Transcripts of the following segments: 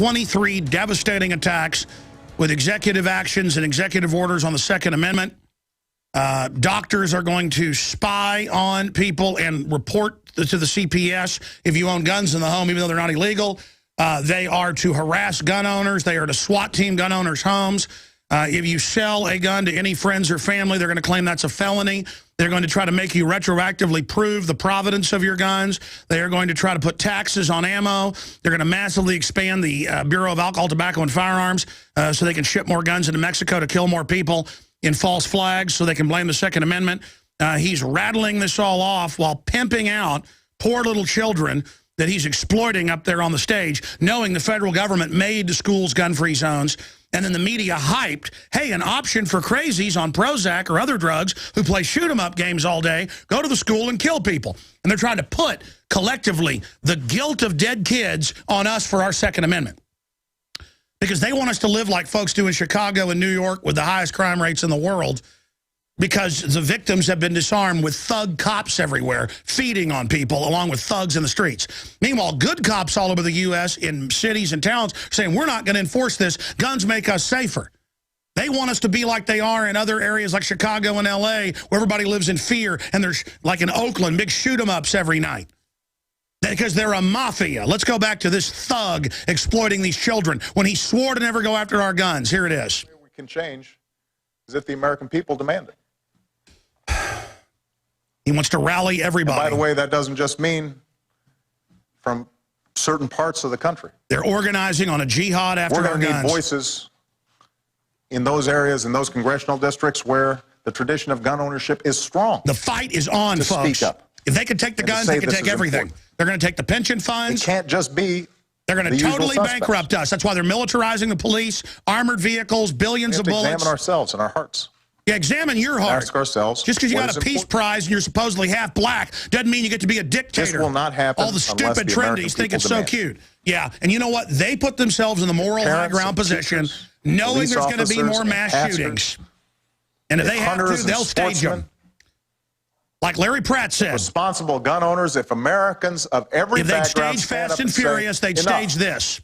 23 devastating attacks with executive actions and executive orders on the Second Amendment. Doctors are going to spy on people and report to the CPS if you own guns in the home, even though they're not illegal. They are to harass gun owners. They are to SWAT team gun owners' homes. If you sell a gun to any friends or family, they're going to claim that's a felony. They're going to try to make you retroactively prove the provenance of your guns. They are going to try to put taxes on ammo. They're going to massively expand the Bureau of Alcohol, Tobacco, and Firearms so they can ship more guns into Mexico to kill more people in false flags so they can blame the Second Amendment. He's rattling this all off while pimping out poor little children that he's exploiting up there on the stage, knowing the federal government made the schools gun-free zones. And then the media hyped, hey, an option for crazies on Prozac or other drugs who play shoot-'em-up games all day, go to the school and kill people. And they're trying to put, collectively, the guilt of dead kids on us for our Second Amendment. Because they want us to live like folks do in Chicago and New York with the highest crime rates in the world, because the victims have been disarmed with thug cops everywhere, feeding on people along with thugs in the streets. Meanwhile, good cops all over the U.S. in cities and towns saying, we're not going to enforce this. Guns make us safer. They want us to be like they are in other areas like Chicago and L.A., where everybody lives in fear, and there's, like in Oakland, big shoot-em-ups every night. Because they're a mafia. Let's go back to this thug exploiting these children when he swore to never go after our guns. Here it is. We can change is if the American people demand it. He wants to rally everybody. And by the way, that doesn't just mean from certain parts of the country. They're organizing on a jihad after our guns. We're going to need voices in those areas, in those congressional districts where the tradition of gun ownership is strong. The fight is on, folks. Speak up. If they can take the guns, they can take everything. Important. They're going to take the pension funds. It can't just be. They're going to totally bankrupt us. That's why they're militarizing the police, armored vehicles, billions of bullets. Examine ourselves and our hearts. Yeah, examine your heart. Ask ourselves. Just because you got a peace prize and you're supposedly half black doesn't mean you get to be a dictator. This will not happen. All the stupid trendies think it's so cute. Yeah, and you know what? They put themselves in the moral high ground position, knowing there's going to be more mass shootings. And if they have to, they'll stage them. Like Larry Pratt said. Responsible gun owners, if Americans of every background if they'd stage Fast and Furious, they'd stage this.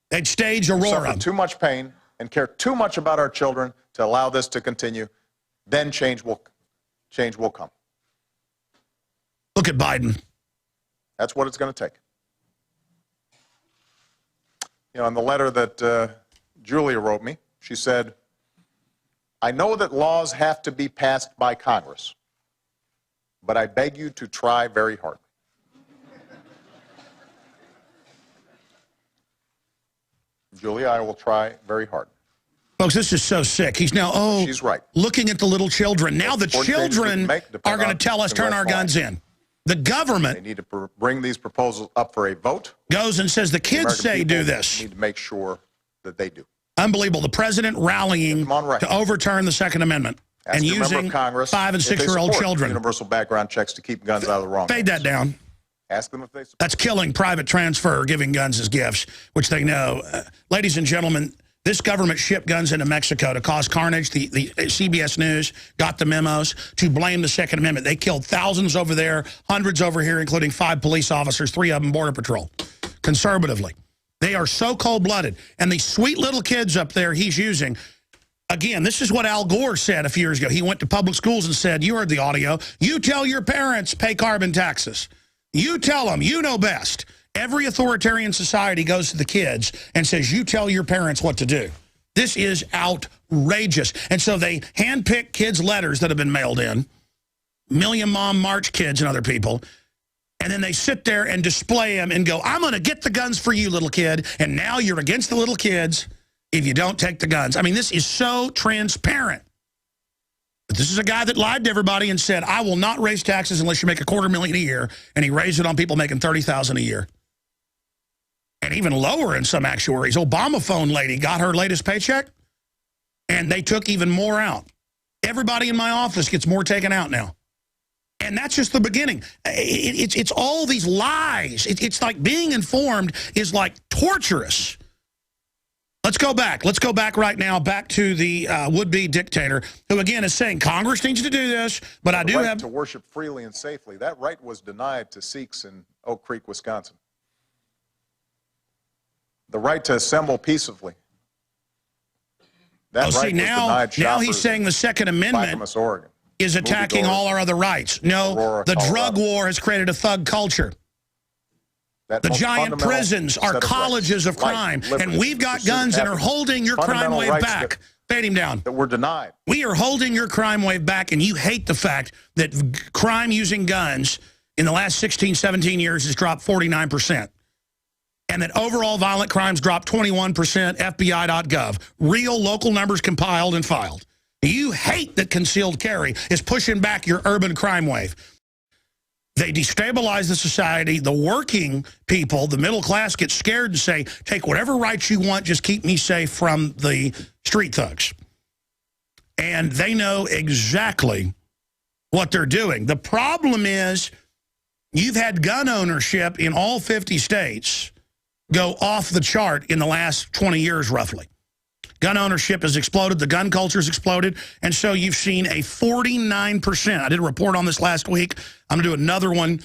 They'd stage Aurora. Suffer too much pain and care too much about our children to allow this to continue, then change will come. Look at Biden. That's what it's going to take. You know, in the letter that Julia wrote me, she said, I know that laws have to be passed by Congress, but I beg you to try very hard. Julia, I will try very hard. Folks, this is so sick. He's now, she's right. Looking at the little children. Now the children are going to tell us, turn our guns in. The government they need to bring these proposals up for a vote. Goes and says the kids say do this. Need to make sure that they do. Unbelievable. The president rallying to overturn the Second Amendment and using 5- and 6-year-old children. Universal background checks to keep guns out of the wrong hands. Fade that down. Ask them if they support. That's killing private transfer, giving guns as gifts, which they know. Ladies and gentlemen, this government shipped guns into Mexico to cause carnage. The CBS News got the memos to blame the Second Amendment. They killed thousands over there, hundreds over here, including 5 police officers, 3 of them Border Patrol, conservatively. They are so cold-blooded. And these sweet little kids up there he's using, again, this is what Al Gore said a few years ago. He went to public schools and said, you heard the audio, you tell your parents pay carbon taxes. You tell them, you know best. Every authoritarian society goes to the kids and says, you tell your parents what to do. This is outrageous. And so they handpick kids' letters that have been mailed in, Million Mom March kids and other people, and then they sit there and display them and go, I'm going to get the guns for you, little kid, and now you're against the little kids if you don't take the guns. I mean, this is so transparent. But this is a guy that lied to everybody and said, I will not raise taxes unless you make $250,000 a year, and he raised it on people making $30,000 a year. And even lower in some actuaries. Obama phone lady got her latest paycheck, and they took even more out. Everybody in my office gets more taken out now. And that's just the beginning. It's all these lies. It's like being informed is like torturous. Let's go back. Let's go back right now, back to the would-be dictator, who again is saying Congress needs to do this, but I do have to worship freely and safely. That right was denied to Sikhs in Oak Creek, Wisconsin. the right to assemble peaceably. That Oh, right see, was now denied shoppers he's saying the Second in Amendment Clackamas, Oregon. is attacking all our other rights. No, Aurora, the Colorado. drug war has created a thug culture. That The most giant fundamental prisons are set of colleges rights, of crime, life, liberty, and we've got pursuit of guns and are happiness, holding your crime fundamental wave rights back. Fade him down. that were denied. We are holding your crime wave back, and you hate the fact that crime using guns in the last 16, 17 years has dropped 49%. And that overall violent crimes dropped 21%, FBI.gov. Real local numbers compiled and filed. You hate that concealed carry is pushing back your urban crime wave. They destabilize the society. The working people, the middle class, get scared and say, take whatever rights you want, just keep me safe from the street thugs. And they know exactly what they're doing. The problem is you've had gun ownership in all 50 states go off the chart in the last 20 years, roughly. Gun ownership has exploded. The gun culture has exploded. And so you've seen a 49%. I did a report on this last week. I'm going to do another one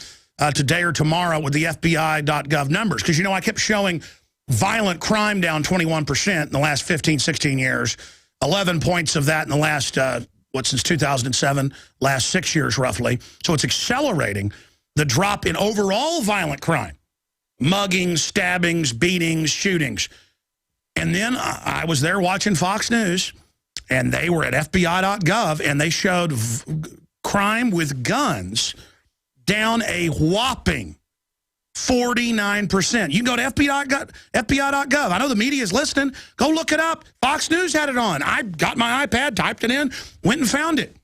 today or tomorrow with the FBI.gov numbers. Because, I kept showing violent crime down 21% in the last 15, 16 years. 11 points of that in the last, since 2007, last 6 years roughly. So it's accelerating the drop in overall violent crime. Muggings, stabbings, beatings, shootings. And then I was there watching Fox News, and they were at FBI.gov, and they showed crime with guns down a whopping 49%. You can go to FBI.gov. I know the media is listening. Go look it up. Fox News had it on. I got my iPad, typed it in, went and found it.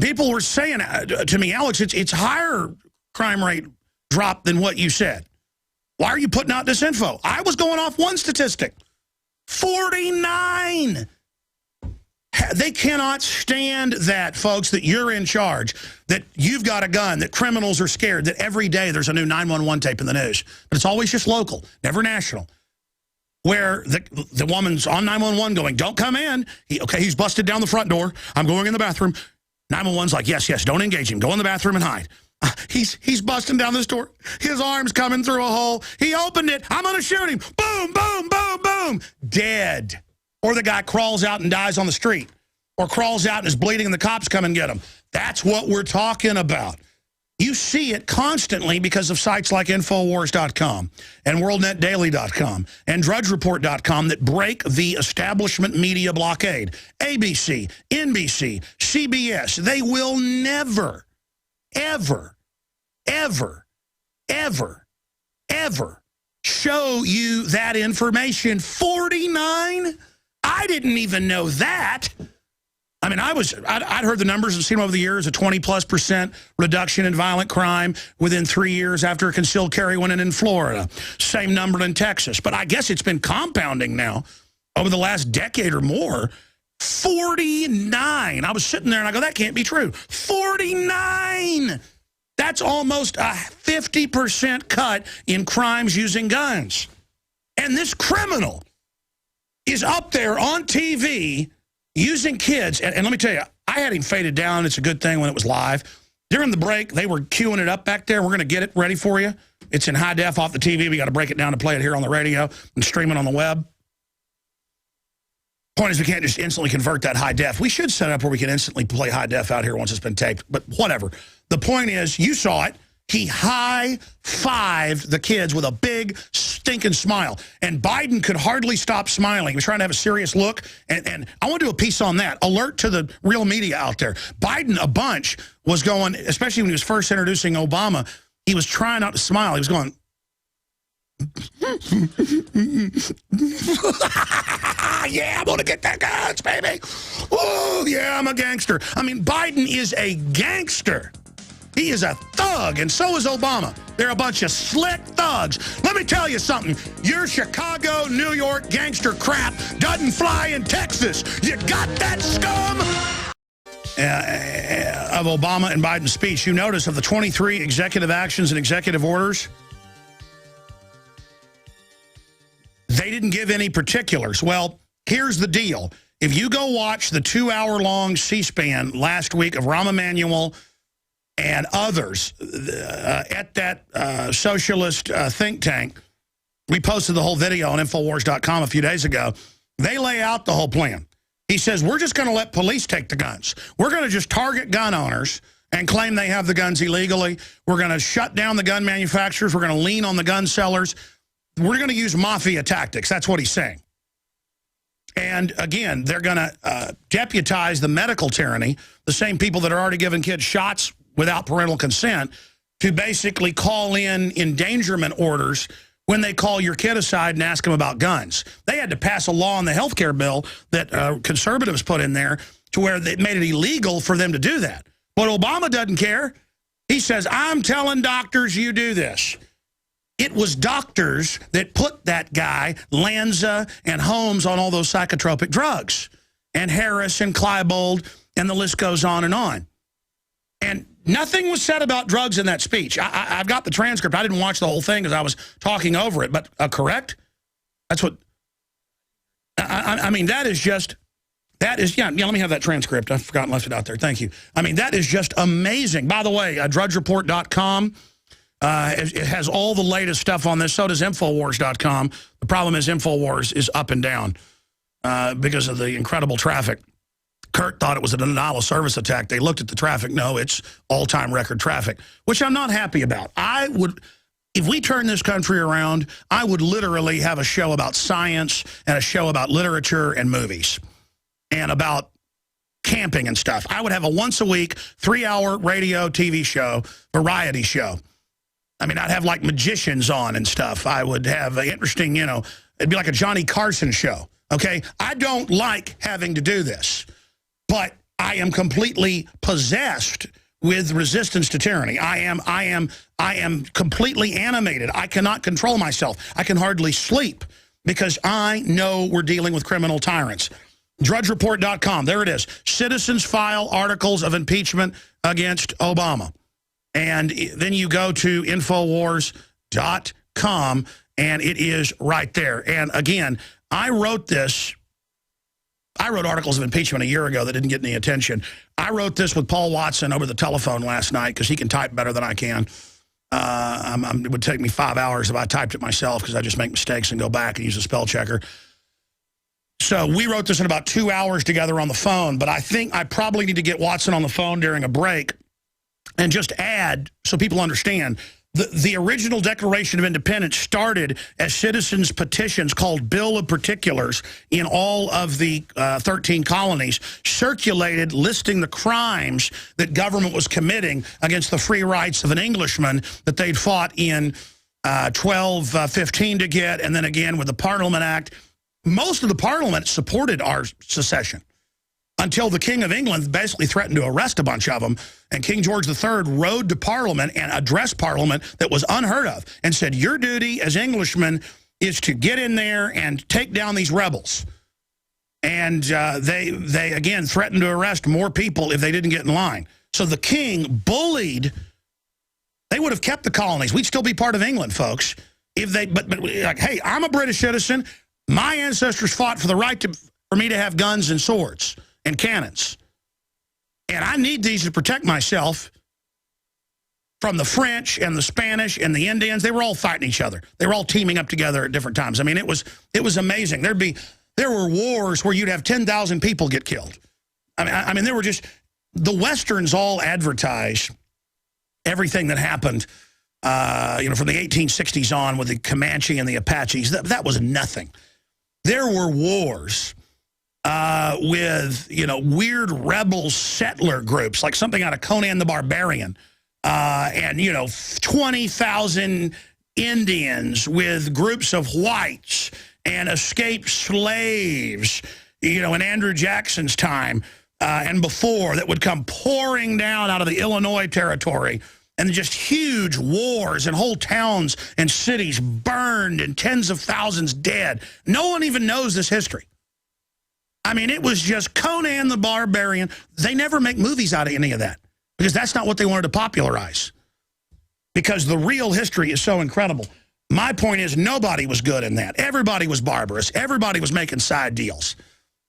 People were saying to me, Alex, it's higher crime rate drop than what you said. Why are you putting out this info? I was going off one statistic. 49. They cannot stand that, folks, that you're in charge, that you've got a gun, that criminals are scared, that every day there's a new 911 tape in the news. But it's always just local, never national. Where the woman's on 911 going, don't come in. He's busted down the front door. I'm going in the bathroom. 911's like, yes, don't engage him. Go in the bathroom and hide. He's busting down this door. His arm's coming through a hole. He opened it. I'm going to shoot him. Boom, boom, boom, boom. Dead. Or the guy crawls out and dies on the street. Or crawls out and is bleeding and the cops come and get him. That's what we're talking about. You see it constantly because of sites like Infowars.com and WorldNetDaily.com and DrudgeReport.com that break the establishment media blockade. ABC, NBC, CBS, they will never, ever, ever, ever, ever show you that information. 49? I didn't even know that. I mean, I'd heard the numbers and seen them over the years, a 20+% reduction in violent crime within 3 years after a concealed carry went in Florida. Same number in Texas. But I guess it's been compounding now over the last decade or more. 49. I was sitting there and I go, that can't be true. 49. That's almost a 50% cut in crimes using guns. And this criminal is up there on TV using kids. And let me tell you, I had him faded down. It's a good thing when it was live. During the break, they were queuing it up back there. We're going to get it ready for you. It's in high def off the TV. We got to break it down to play it here on the radio and stream it on the web. Point is, we can't just instantly convert that high def. We should set it up where we can instantly play high def out here once it's been taped. But whatever. The point is, you saw it. He high-fived the kids with a big, stinking smile. And Biden could hardly stop smiling. He was trying to have a serious look. And I want to do a piece on that. Alert to the real media out there. Biden, a bunch, was going, especially when he was first introducing Obama, he was trying not to smile. He was going, yeah, I'm going to get that guns, baby. Oh, yeah, I'm a gangster. I mean, Biden is a gangster. He is a thug, and so is Obama. They're a bunch of slick thugs. Let me tell you something. Your Chicago, New York gangster crap doesn't fly in Texas. You got that scum? Of Obama and Biden's speech, you notice of the 23 executive actions and executive orders, they didn't give any particulars. Well, here's the deal. If you go watch the 2-hour-long C-SPAN last week of Rahm Emanuel and others at that socialist think tank, We posted the whole video on Infowars.com a few days ago. They lay out the whole plan. He says, we're just going to let police take the guns. We're going to just target gun owners and claim they have the guns illegally. We're going to shut down the gun manufacturers. We're going to lean on the gun sellers. We're going to use mafia tactics. That's what he's saying. And again, they're going to deputize the medical tyranny, the same people that are already giving kids shots without parental consent, to basically call in endangerment orders when they call your kid aside and ask them about guns. They had to pass a law in the health care bill that conservatives put in there to where they made it illegal for them to do that. But Obama doesn't care. He says, I'm telling doctors you do this. It was doctors that put that guy, Lanza and Holmes, on all those psychotropic drugs. And Harris and Klebold, and the list goes on and on. And nothing was said about drugs in that speech. I've got the transcript. I didn't watch the whole thing because I was talking over it. But correct? That's what... I mean, that is just... That is, yeah, let me have that transcript. I forgot and left it out there. Thank you. I mean, that is just amazing. By the way, drudgereport.com, it has all the latest stuff on this. So does Infowars.com. The problem is Infowars is up and down because of the incredible traffic. Kurt thought it was a denial of service attack. They looked at the traffic. No, it's all-time record traffic, which I'm not happy about. I would, if we turn this country around, I would literally have a show about science and a show about literature and movies and about camping and stuff. I would have a once-a-week, 3-hour radio, TV show, variety show. I mean, I'd have, like, magicians on and stuff. I would have interesting, you know, it'd be like a Johnny Carson show, okay? I don't like having to do this. But I am completely possessed with resistance to tyranny. I am completely animated. I cannot control myself. I can hardly sleep because I know we're dealing with criminal tyrants. DrudgeReport.com, there it is. Citizens file articles of impeachment against Obama. And then you go to Infowars.com, and it is right there. And again, I wrote articles of impeachment a year ago that didn't get any attention. I wrote this with Paul Watson over the telephone last night because he can type better than I can. It would take me 5 hours if I typed it myself because I just make mistakes and go back and use a spell checker. So we wrote this in about 2 hours together on the phone, but I think I probably need to get Watson on the phone during a break and just add, so people understand, the original Declaration of Independence started as citizens' petitions called Bill of Particulars in all of the 13 colonies, circulated listing the crimes that government was committing against the free rights of an Englishman that they'd fought in 1215 to get, and then again with the Parliament Act. Most of the Parliament supported our secession until the King of England basically threatened to arrest a bunch of them, and King George III rode to Parliament and addressed Parliament that was unheard of and said, your duty as Englishmen is to get in there and take down these rebels. And they again, threatened to arrest more people if they didn't get in line. So the king bullied. They would have kept the colonies. We'd still be part of England, folks. If they, but like, hey, I'm a British citizen. My ancestors fought for the right for me to have guns and swords and cannons. And I need these to protect myself from the French and the Spanish and the Indians. They were all fighting each other. They were all teaming up together at different times. I mean, it was amazing. There were wars where you'd have 10,000 people get killed. I mean, there were just, the Westerns all advertise everything that happened, you know, from the 1860s on with the Comanche and the Apaches. That was nothing. There were wars with, you know, weird rebel settler groups, like something out of Conan the Barbarian, and, you know, 20,000 Indians with groups of whites and escaped slaves, you know, in Andrew Jackson's time and before, that would come pouring down out of the Illinois territory, and just huge wars and whole towns and cities burned and tens of thousands dead. No one even knows this history. I mean, it was just Conan the Barbarian. They never make movies out of any of that because that's not what they wanted to popularize, because the real history is so incredible. My point is, nobody was good in that. Everybody was barbarous. Everybody was making side deals.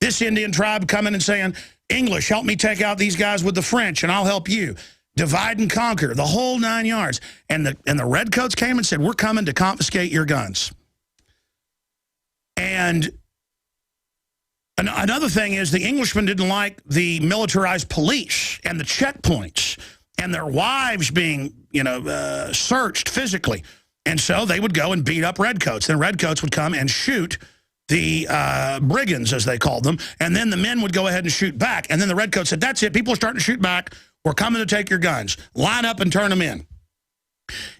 This Indian tribe coming and saying, English, help me take out these guys with the French and I'll help you. Divide and conquer, the whole 9 yards. And the redcoats came and said, we're coming to confiscate your guns. And another thing is the Englishmen didn't like the militarized police and the checkpoints and their wives being, searched physically. And so they would go and beat up redcoats. Then redcoats would come and shoot the brigands, as they called them. And then the men would go ahead and shoot back. And then the redcoats said, that's it. People are starting to shoot back. We're coming to take your guns. Line up and turn them in.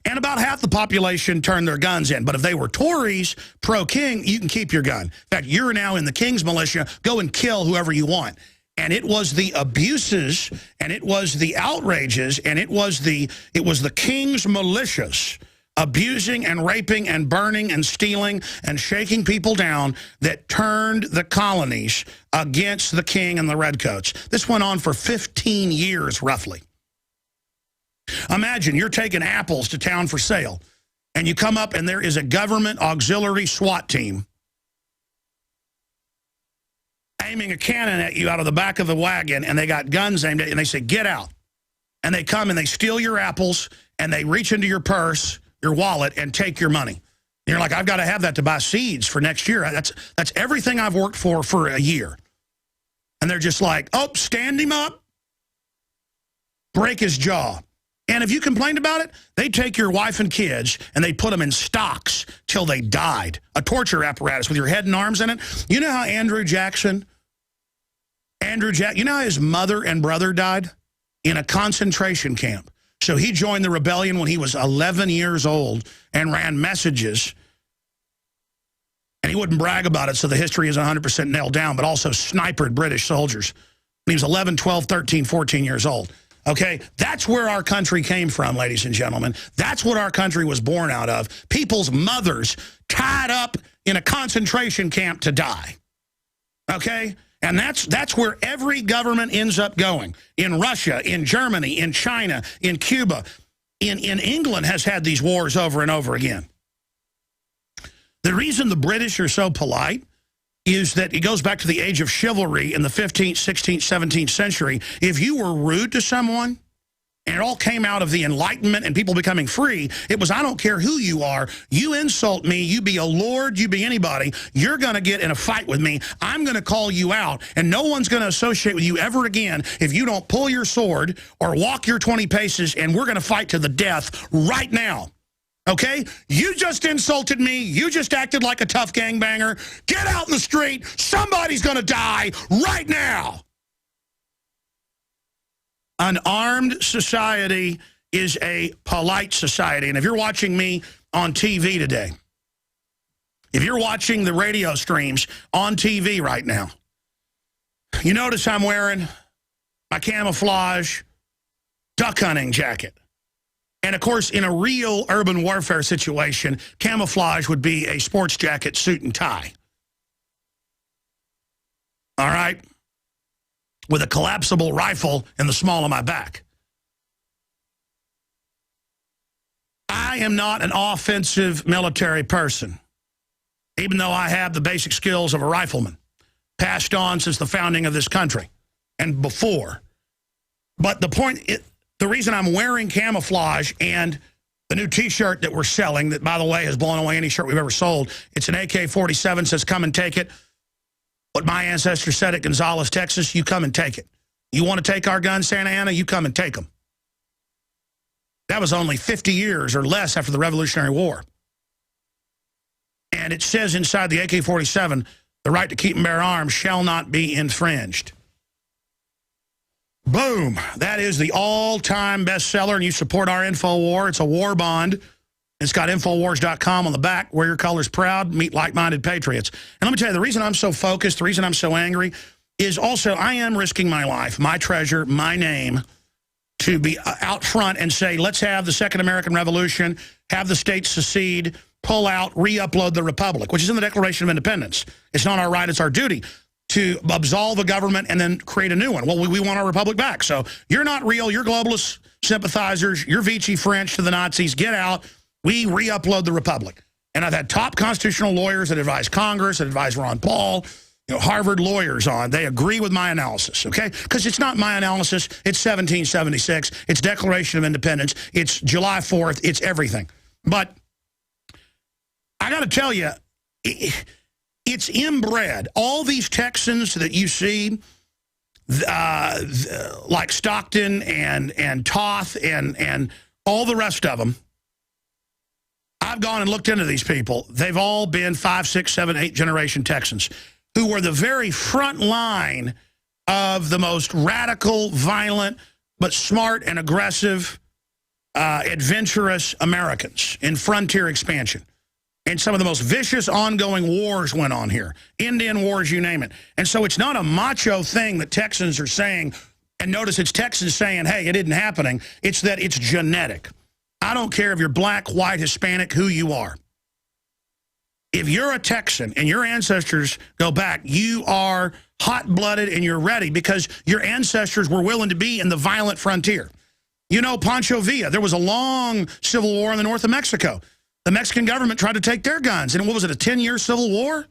And about half the population turned their guns in. But if they were Tories, pro-king, you can keep your gun. In fact, you're now in the king's militia. Go and kill whoever you want. And it was the abuses, and it was the outrages, and it was the king's militias abusing and raping and burning and stealing and shaking people down that turned the colonies against the king and the redcoats. This went on for 15 years, roughly. Imagine you're taking apples to town for sale, and you come up and there is a government auxiliary SWAT team aiming a cannon at you out of the back of the wagon, and they got guns aimed at you, and they say, get out. And they come and they steal your apples, and they reach into your purse, your wallet, and take your money. And you're like, I've got to have that to buy seeds for next year. That's everything I've worked for a year. And they're just like, oh, stand him up, break his jaw. And if you complained about it, they take your wife and kids and they put them in stocks till they died. A torture apparatus with your head and arms in it. You know how Andrew Jackson, you know how his mother and brother died? In a concentration camp. So he joined the rebellion when he was 11 years old and ran messages. And he wouldn't brag about it, so the history is 100% nailed down, but also snipered British soldiers when he was 11, 12, 13, 14 years old. Okay, that's where our country came from, ladies and gentlemen. That's what our country was born out of. People's mothers tied up in a concentration camp to die. Okay? And that's where every government ends up going. In Russia, in Germany, in China, in Cuba. In England has had these wars over and over again. The reason the British are so polite is that it goes back to the age of chivalry in the 15th, 16th, 17th century. If you were rude to someone, and it all came out of the Enlightenment and people becoming free, it was, I don't care who you are, you insult me, you be a lord, you be anybody, you're going to get in a fight with me, I'm going to call you out, and no one's going to associate with you ever again if you don't pull your sword or walk your 20 paces, and we're going to fight to the death right now. Okay? You just insulted me. You just acted like a tough gangbanger. Get out in the street. Somebody's going to die right now. An armed society is a polite society. And if you're watching me on TV today, if you're watching the radio streams on TV right now, you notice I'm wearing my camouflage duck hunting jacket. And, of course, in a real urban warfare situation, camouflage would be a sports jacket, suit, and tie. All right? With a collapsible rifle in the small of my back. I am not an offensive military person, even though I have the basic skills of a rifleman, passed on since the founding of this country and before. But the point... The reason I'm wearing camouflage and the new T-shirt that we're selling, that, by the way, has blown away any shirt we've ever sold, it's an AK-47, says come and take it. What my ancestors said at Gonzales, Texas, you come and take it. You want to take our guns, Santa Ana, you come and take them. That was only 50 years or less after the Revolutionary War. And it says inside the AK-47, the right to keep and bear arms shall not be infringed. Boom. That is the all-time bestseller, and you support our InfoWar. It's a war bond. It's got Infowars.com on the back. Wear your colors proud. Meet like-minded patriots. And let me tell you, the reason I'm so focused, the reason I'm so angry, is also I am risking my life, my treasure, my name, to be out front and say, let's have the Second American Revolution, have the states secede, pull out, re-upload the Republic, which is in the Declaration of Independence. It's not our right, it's our duty to absolve the government and then create a new one. Well, we want our republic back. So you're not real. You're globalist sympathizers. You're Vichy French to the Nazis. Get out. We re-upload the republic. And I've had top constitutional lawyers that advise Congress, that advise Ron Paul, Harvard lawyers on. They agree with my analysis, okay? Because it's not my analysis. It's 1776. It's Declaration of Independence. It's July 4th. It's everything. But I got to tell you, if it's inbred. All these Texans that you see, like Stockton and Toth and all the rest of them, I've gone and looked into these people. They've all been 5, 6, 7, 8 generation Texans who were the very front line of the most radical, violent, but smart and aggressive, adventurous Americans in frontier expansion. And some of the most vicious ongoing wars went on here. Indian wars, you name it. And so it's not a macho thing that Texans are saying, and notice it's Texans saying, hey, it isn't happening. It's that it's genetic. I don't care if you're black, white, Hispanic, who you are. If you're a Texan and your ancestors go back, you are hot-blooded and you're ready because your ancestors were willing to be in the violent frontier. You know Pancho Villa. There was a long civil war in the north of Mexico. The Mexican government tried to take their guns. And what was it, a 10-year civil war?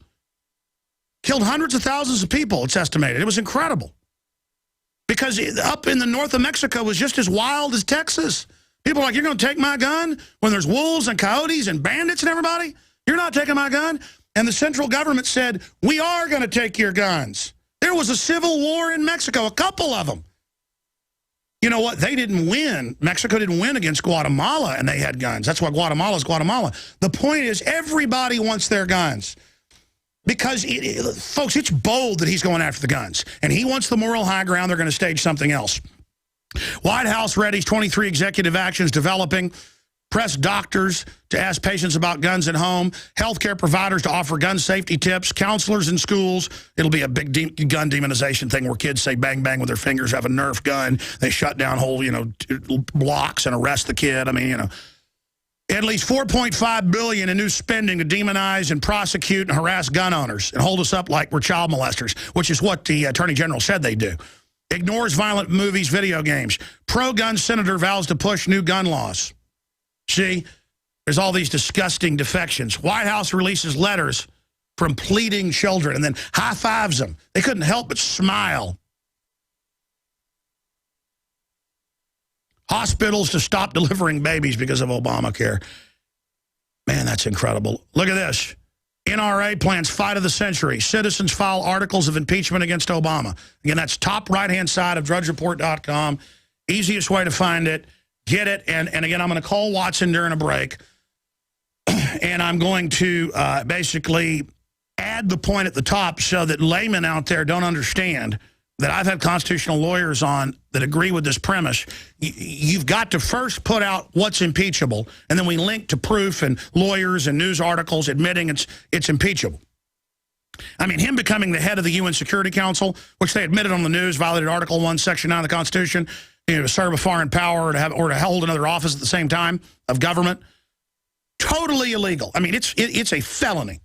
Killed hundreds of thousands of people, it's estimated. It was incredible. Because up in the north of Mexico was just as wild as Texas. People are like, you're going to take my gun when there's wolves and coyotes and bandits and everybody? You're not taking my gun? And the central government said, we are going to take your guns. There was a civil war in Mexico, a couple of them. You know what? They didn't win. Mexico didn't win against Guatemala, and they had guns. That's why Guatemala's Guatemala. The point is, everybody wants their guns. Because, folks, it's bold that he's going after the guns. And he wants the moral high ground. They're going to stage something else. White House readies 23 executive actions developing. Press doctors to ask patients about guns at home. Healthcare providers to offer gun safety tips. Counselors in schools. It'll be a big gun demonization thing where kids say bang, bang with their fingers, have a Nerf gun. They shut down whole, blocks and arrest the kid. I mean, At least $4.5 billion in new spending to demonize and prosecute and harass gun owners and hold us up like we're child molesters, which is what the Attorney General said they do. Ignores violent movies, video games. Pro-gun senator vows to push new gun laws. See, there's all these disgusting defections. White House releases letters from pleading children and then high-fives them. They couldn't help but smile. Hospitals to stop delivering babies because of Obamacare. Man, that's incredible. Look at this. NRA plans fight of the century. Citizens file articles of impeachment against Obama. Again, that's top right-hand side of drudgereport.com. Easiest way to find it. Get it. And again, I'm going to call Watson during a break. And I'm going to basically add the point at the top so that laymen out there don't understand that I've had constitutional lawyers on that agree with this premise. You've got to first put out what's impeachable, and then we link to proof and lawyers and news articles admitting it's impeachable. I mean, him becoming the head of the UN Security Council, which they admitted on the news, violated Article 1, Section 9 of the Constitution, to serve a foreign power or to hold another office at the same time of government. Totally illegal. I mean, it's a felony.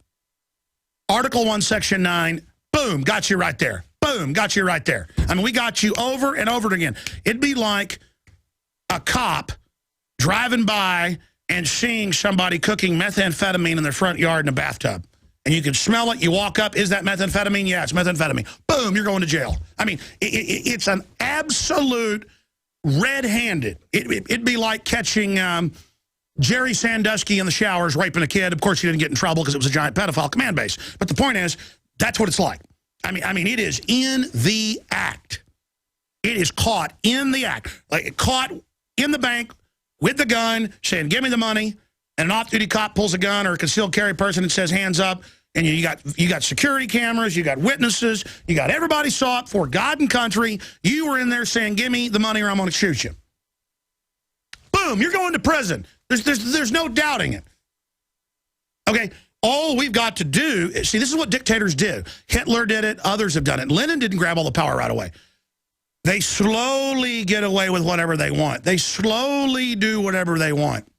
Article 1, Section 9, boom, got you right there. Boom, got you right there. I mean, we got you over and over again. It'd be like a cop driving by and seeing somebody cooking methamphetamine in their front yard in a bathtub. And you can smell it. You walk up. Is that methamphetamine? Yeah, it's methamphetamine. Boom, you're going to jail. I mean, it's an absolute red-handed. It'd be like catching Jerry Sandusky in the showers raping a kid. Of course, he didn't get in trouble because it was a giant pedophile command base. But the point is, that's what it's like. I mean, it is in the act. It is caught in the act. Like, caught in the bank with the gun, saying, give me the money, and an off-duty cop pulls a gun or a concealed carry person and says, hands up, and you got security cameras, you got witnesses, you got everybody saw it for God and country. You were in there saying, give me the money or I'm going to shoot you. Boom, you're going to prison. There's no doubting it. Okay? All we've got to do is, see, this is what dictators do. Hitler did it. Others have done it. Lenin didn't grab all the power right away. They slowly get away with whatever they want. They slowly do whatever they want.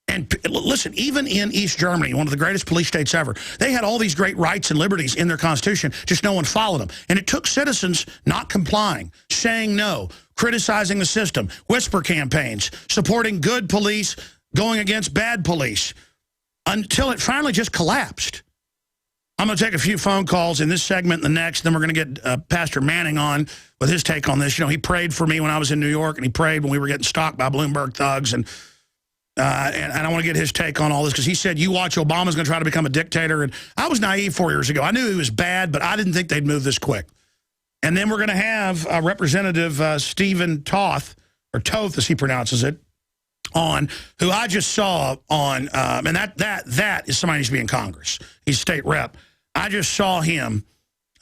And listen, even in East Germany, one of the greatest police states ever, they had all these great rights and liberties in their constitution, just no one followed them. And it took citizens not complying, saying no, criticizing the system, whisper campaigns, supporting good police, going against bad police, until it finally just collapsed. I'm going to take a few phone calls in this segment and the next. Then we're going to get Pastor Manning on with his take on this. You know, he prayed for me when I was in New York, and he prayed when we were getting stalked by Bloomberg thugs. And And I want to get his take on all this because he said, you watch, Obama's going to try to become a dictator. And I was naive 4 years ago. I knew he was bad, but I didn't think they'd move this quick. And then we're going to have Representative Stephen Toth, or Toth as he pronounces it, on, who I just saw on, and that is somebody who needs to be in Congress. He's state rep. I just saw him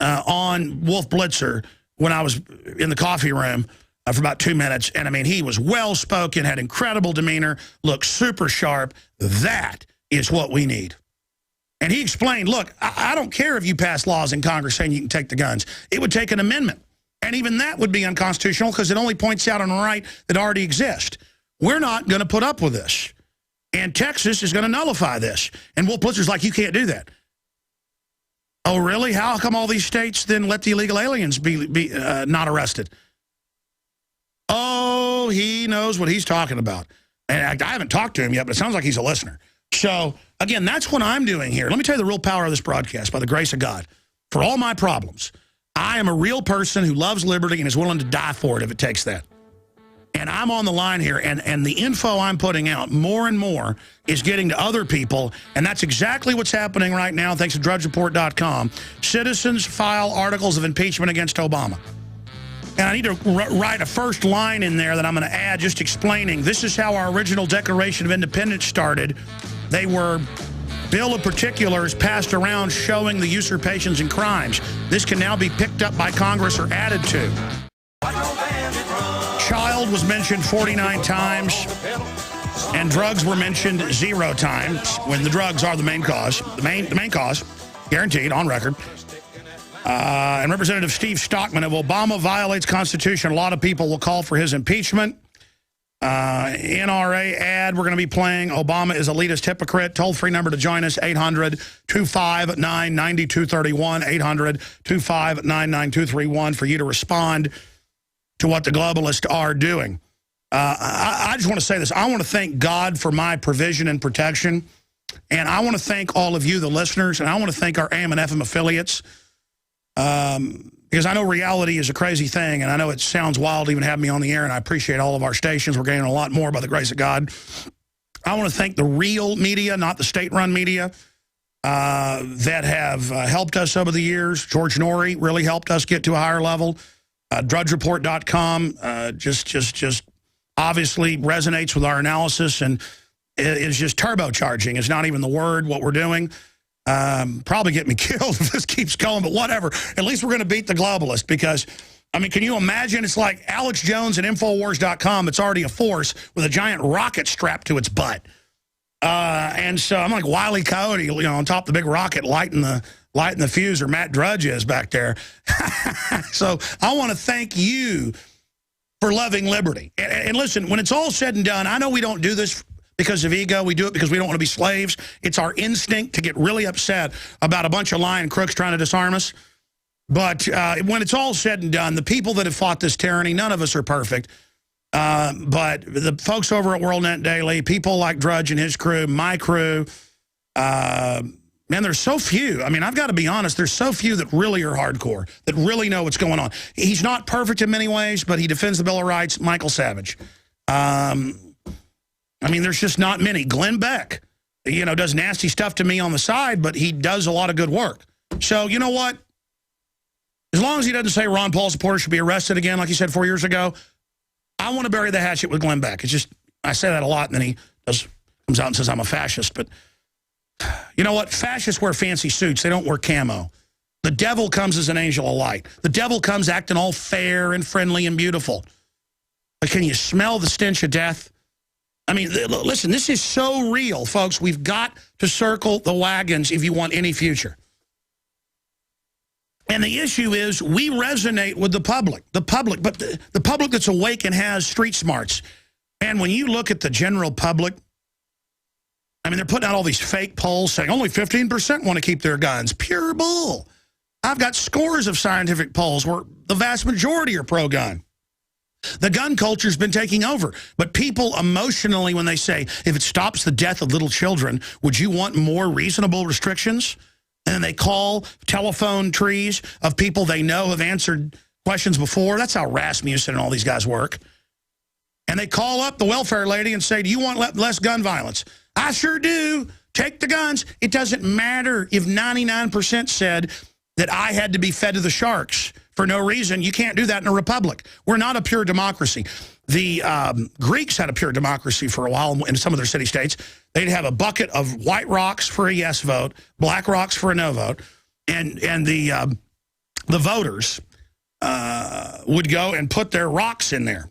on Wolf Blitzer when I was in the coffee room for about 2 minutes. And I mean, he was well-spoken, had incredible demeanor, looked super sharp. That is what we need. And he explained, look, I don't care if you pass laws in Congress saying you can take the guns. It would take an amendment. And even that would be unconstitutional because it only points out on a right that already exists. We're not going to put up with this. And Texas is going to nullify this. And Wolf Blitzer's like, you can't do that. Oh, really? How come all these states then let the illegal aliens be not arrested? Oh, he knows what he's talking about. And I haven't talked to him yet, but it sounds like he's a listener. So, again, that's what I'm doing here. Let me tell you the real power of this broadcast, by the grace of God. For all my problems, I am a real person who loves liberty and is willing to die for it if it takes that. And I'm on the line here, and the info I'm putting out more and more is getting to other people, and that's exactly what's happening right now, thanks to DrudgeReport.com. Citizens file articles of impeachment against Obama. And I need to write a first line in there that I'm going to add just explaining this is how our original Declaration of Independence started. They were Bill of Particulars passed around showing the usurpations and crimes. This can now be picked up by Congress or added to. Child was mentioned 49 times, and drugs were mentioned 0 times, when the drugs are the main cause. The main cause, guaranteed, on record. And Representative Steve Stockman, if Obama violates Constitution, a lot of people will call for his impeachment. NRA ad, we're going to be playing Obama is elitist hypocrite. Toll-free number to join us, 800-259-9231, 800-259-9231 for you to respond to what the globalists are doing. I just want to say this. I want to thank God for my provision and protection. And I want to thank all of you, the listeners, and I want to thank our AM and FM affiliates. Because I know reality is a crazy thing, and I know it sounds wild to even have me on the air, and I appreciate all of our stations. We're getting a lot more by the grace of God. I want to thank the real media, not the state-run media, that have helped us over the years. George Norrie really helped us get to a higher level. DrudgeReport.com just obviously resonates with our analysis, and it is just turbocharging. It's not even the word, what we're doing. Probably get me killed if this keeps going, but whatever. At least we're going to beat the globalist because, I mean, can you imagine? It's like Alex Jones and Infowars.com. It's already a force with a giant rocket strapped to its butt. And so I'm like Wile E. Coyote, you know, on top of the big rocket, lighting the fuse, or Matt Drudge is back there. So I want to thank you for loving liberty. And listen, when it's all said and done, I know we don't do this because of ego. We do it because we don't want to be slaves. It's our instinct to get really upset about a bunch of lying crooks trying to disarm us. But when it's all said and done, the people that have fought this tyranny, none of us are perfect. But the folks over at WorldNet Daily, people like Drudge and his crew, my crew, man, there's so few. I mean, I've got to be honest, there's so few that really are hardcore, that really know what's going on. He's not perfect in many ways, but he defends the Bill of Rights. Michael Savage. I mean, there's just not many. Glenn Beck, you know, does nasty stuff to me on the side, but he does a lot of good work. So, you know what? As long as he doesn't say Ron Paul supporters should be arrested again, like he said 4 years ago, I want to bury the hatchet with Glenn Beck. It's just, I say that a lot, and then he comes out and says I'm a fascist. But you know what? Fascists wear fancy suits. They don't wear camo. The devil comes as an angel of light. The devil comes acting all fair and friendly and beautiful. But can you smell the stench of death? I mean, listen, this is so real, folks. We've got to circle the wagons if you want any future. And the issue is we resonate with the public, but the public that's awake and has street smarts. And when you look at the general public, I mean, they're putting out all these fake polls saying only 15% want to keep their guns. Pure bull. I've got scores of scientific polls where the vast majority are pro-gun. The gun culture's been taking over. But people emotionally, when they say, if it stops the death of little children, would you want more reasonable restrictions? And then they call telephone trees of people they know have answered questions before. That's how Rasmussen and all these guys work. And they call up the welfare lady and say, do you want less gun violence? I sure do. Take the guns. It doesn't matter if 99% said that I had to be fed to the sharks for no reason. You can't do that in a republic. We're not a pure democracy. The Greeks had a pure democracy for a while in some of their city-states. They'd have a bucket of white rocks for a yes vote, black rocks for a no vote, and the voters would go and put their rocks in there.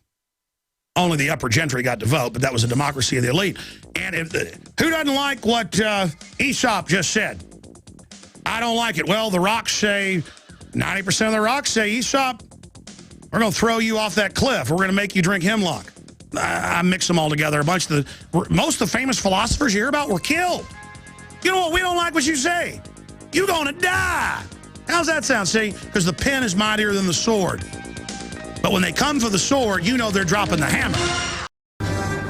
Only the upper gentry got to vote, but that was a democracy of the elite. And who doesn't like what Aesop just said? I don't like it. Well, the rocks say, 90% of the rocks say, Aesop, we're going to throw you off that cliff. We're going to make you drink hemlock. I mix them all together. Most of the famous philosophers you hear about were killed. You know what? We don't like what you say. You're going to die. How's that sound? See? Because the pen is mightier than the sword. But when they come for the sword, you know they're dropping the hammer.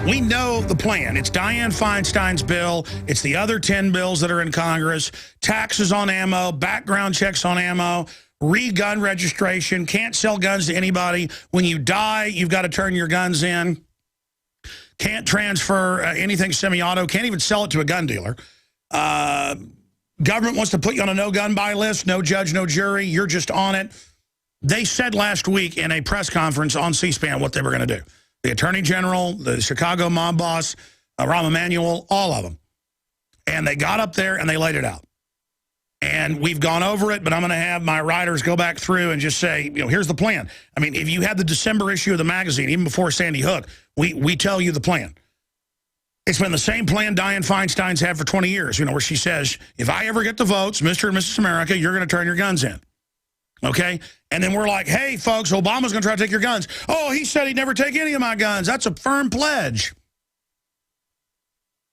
We know the plan. It's Dianne Feinstein's bill. It's the other 10 bills that are in Congress. Taxes on ammo, background checks on ammo, re-gun registration, can't sell guns to anybody. When you die, you've got to turn your guns in. Can't transfer anything semi-auto. Can't even sell it to a gun dealer. Government wants to put you on a no-gun buy list. No judge, no jury. You're just on it. They said last week in a press conference on C-SPAN what they were going to do. The Attorney General, the Chicago mob boss, Rahm Emanuel, all of them. And they got up there and they laid it out. And we've gone over it, but I'm going to have my writers go back through and just say, you know, here's the plan. I mean, if you had the December issue of the magazine, even before Sandy Hook, we tell you the plan. It's been the same plan Dianne Feinstein's had for 20 years, you know, where she says, if I ever get the votes, Mr. and Mrs. America, you're going to turn your guns in. Okay? And then we're like, hey, folks, Obama's going to try to take your guns. Oh, he said he'd never take any of my guns. That's a firm pledge.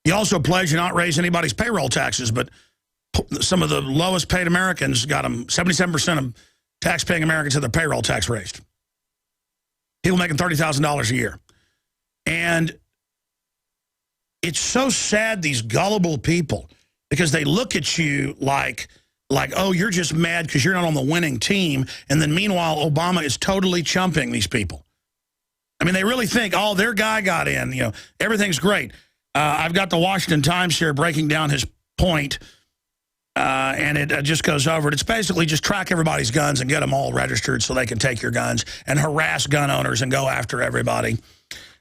He also pledged to not raise anybody's payroll taxes, but some of the lowest paid Americans got them, 77% of tax-paying Americans had their payroll tax raised. People making $30,000 a year. And it's so sad, these gullible people, because they look at you like, oh, you're just mad because you're not on the winning team. And then meanwhile, Obama is totally chumping these people. I mean, they really think, oh, their guy got in. You know, everything's great. I've got the Washington Times here breaking down his point, and it just goes over it. It's basically just track everybody's guns and get them all registered so they can take your guns and harass gun owners and go after everybody.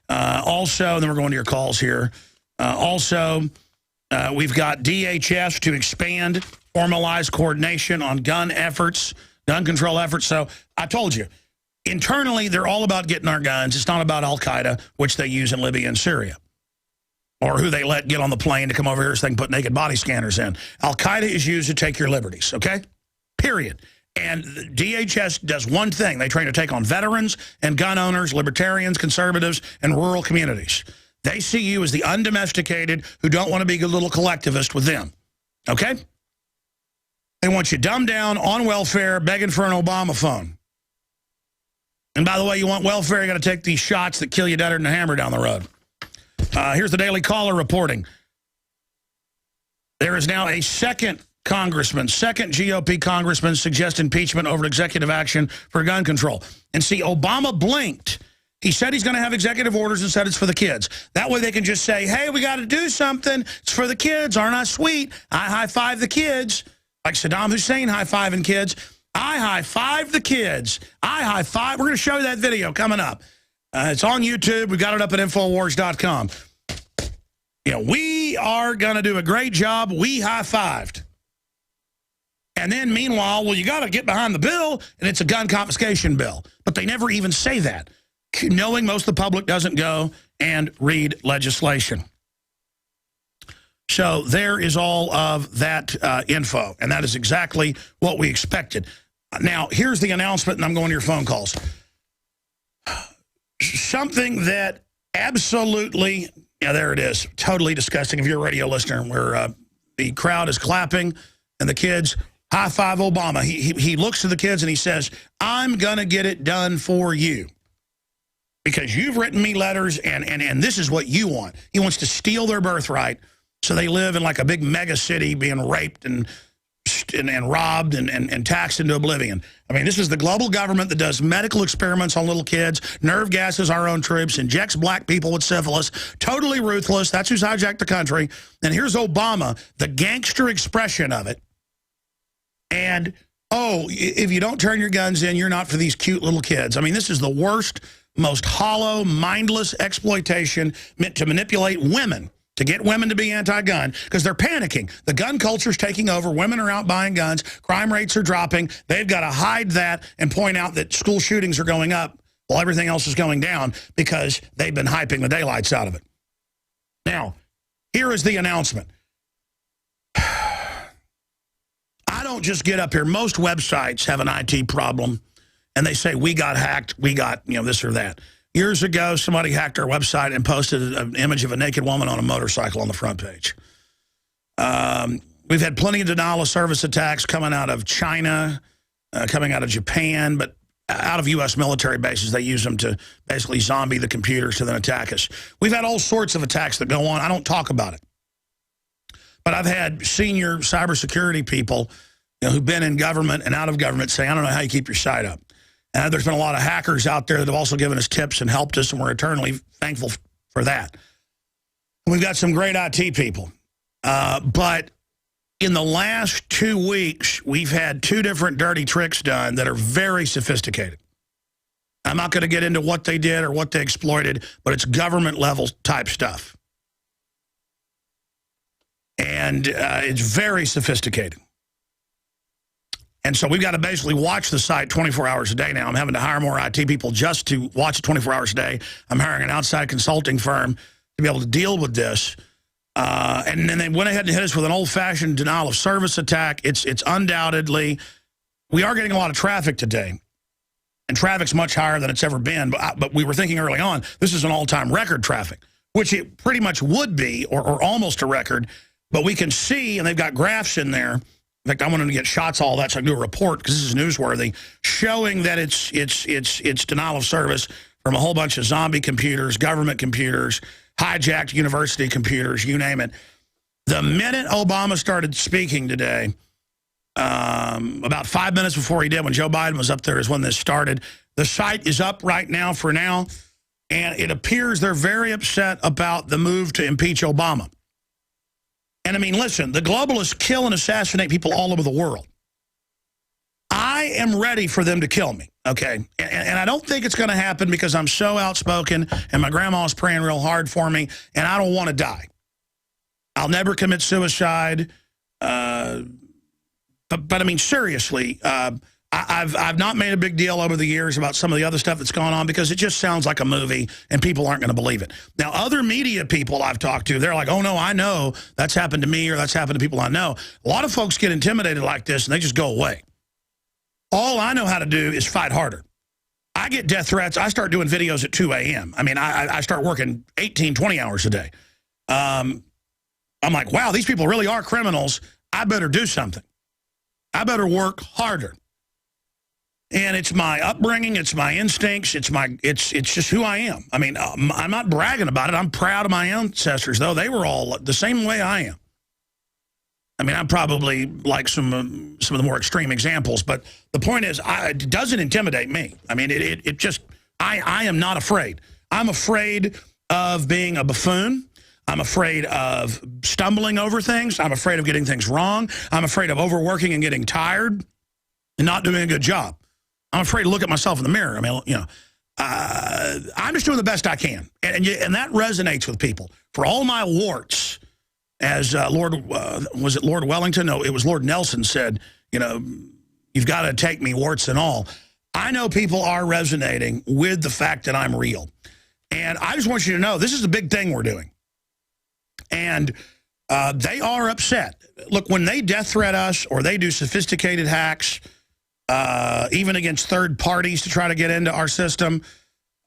Also, then we're going to your calls here. We've got DHS to expand formalized coordination on gun efforts, gun control efforts. So I told you, internally, they're all about getting our guns. It's not about al-Qaeda, which they use in Libya and Syria, or who they let get on the plane to come over here so they can put naked body scanners in. Al-Qaeda is used to take your liberties, okay? Period. And DHS does one thing. They try to take on veterans and gun owners, libertarians, conservatives, and rural communities. They see you as the undomesticated who don't want to be a little collectivist with them, okay? They want you dumbed down, on welfare, begging for an Obama phone. And by the way, you want welfare, you got to take these shots that kill you deader than a hammer down the road. Here's the Daily Caller reporting. There is now a second GOP congressman suggest impeachment over executive action for gun control. And see, Obama blinked. He said he's going to have executive orders and said it's for the kids. That way they can just say, hey, we got to do something. It's for the kids. Aren't I sweet? I high-five the kids. Like Saddam Hussein high-fiving kids. I high-five the kids. I high-five. We're going to show you that video coming up. It's on YouTube. We got it up at Infowars.com. You know, we are going to do a great job. We high-fived. And then meanwhile, well, you got to get behind the bill, and it's a gun confiscation bill. But they never even say that, knowing most of the public doesn't go and read legislation. So there is all of that info, and that is exactly what we expected. Now, here's the announcement, and I'm going to your phone calls. Something that absolutely, yeah, there it is, totally disgusting if you're a radio listener, where the crowd is clapping and the kids high-five Obama. He looks to the kids and he says, I'm going to get it done for you because you've written me letters, and this is what you want. He wants to steal their birthright so they live in like a big mega city being raped and raped and robbed and taxed into oblivion. I mean, this is the global government that does medical experiments on little kids, nerve gases our own troops, injects black people with syphilis, totally ruthless. That's who's hijacked the country. And here's Obama, the gangster expression of it. And, oh, if you don't turn your guns in, you're not for these cute little kids. I mean, this is the worst, most hollow, mindless exploitation meant to manipulate women, to get women to be anti-gun, because they're panicking. The gun culture's taking over. Women are out buying guns. Crime rates are dropping. They've got to hide that and point out that school shootings are going up while everything else is going down because they've been hyping the daylights out of it. Now, here is the announcement. I don't just get up here. Most websites have an IT problem, and they say, we got hacked, we got, this or that. Years ago, somebody hacked our website and posted an image of a naked woman on a motorcycle on the front page. We've had plenty of denial of service attacks coming out of China, coming out of Japan, but out of U.S. military bases. They use them to basically zombie the computers to then attack us. We've had all sorts of attacks that go on. I don't talk about it. But I've had senior cybersecurity people who've been in government and out of government say, I don't know how you keep your site up. And there's been a lot of hackers out there that have also given us tips and helped us, and we're eternally thankful for that. We've got some great IT people. But in the last 2 weeks, we've had 2 different dirty tricks done that are very sophisticated. I'm not going to get into what they did or what they exploited, but it's government-level type stuff. And it's very sophisticated. And so we've got to basically watch the site 24 hours a day now. I'm having to hire more IT people just to watch it 24 hours a day. I'm hiring an outside consulting firm to be able to deal with this. And then they went ahead and hit us with an old-fashioned denial of service attack. It's undoubtedly, we are getting a lot of traffic today. And traffic's much higher than it's ever been. But we were thinking early on, this is an all-time record traffic, which it pretty much would be, or almost a record. But we can see, and they've got graphs in there. In fact, I wanted to get shots, all that, so I can do a report, because this is newsworthy, showing that it's denial of service from a whole bunch of zombie computers, government computers, hijacked university computers, you name it. The minute Obama started speaking today, about 5 minutes before he did, when Joe Biden was up there, is when this started. The site is up right now for now, and it appears they're very upset about the move to impeach Obama. And I mean, listen, the globalists kill and assassinate people all over the world. I am ready for them to kill me, okay? And I don't think it's going to happen because I'm so outspoken and my grandma's praying real hard for me, and I don't want to die. I'll never commit suicide. But I mean, seriously, I've not made a big deal over the years about some of the other stuff that's gone on because it just sounds like a movie and people aren't going to believe it. Now, other media people I've talked to, they're like, oh, no, I know that's happened to me or that's happened to people I know. A lot of folks get intimidated like this and they just go away. All I know how to do is fight harder. I get death threats. I start doing videos at 2 a.m. I mean, I start working 18, 20 hours a day. I'm like, wow, these people really are criminals. I better do something. I better work harder. And it's my upbringing, it's my instincts, it's just who I am. I mean, I'm not bragging about it. I'm proud of my ancestors, though. They were all the same way I am. I mean, I'm probably like some of the more extreme examples, but the point is, it doesn't intimidate me. I mean, it just, I am not afraid. I'm afraid of being a buffoon. I'm afraid of stumbling over things. I'm afraid of getting things wrong. I'm afraid of overworking and getting tired and not doing a good job. I'm afraid to look at myself in the mirror. I mean, I'm just doing the best I can. And that resonates with people. For all my warts, as was it Lord Wellington? No, it was Lord Nelson said, you've got to take me, warts and all. I know people are resonating with the fact that I'm real. And I just want you to know, this is a big thing we're doing. And they are upset. Look, when they death threat us or they do sophisticated hacks, even against third parties to try to get into our system,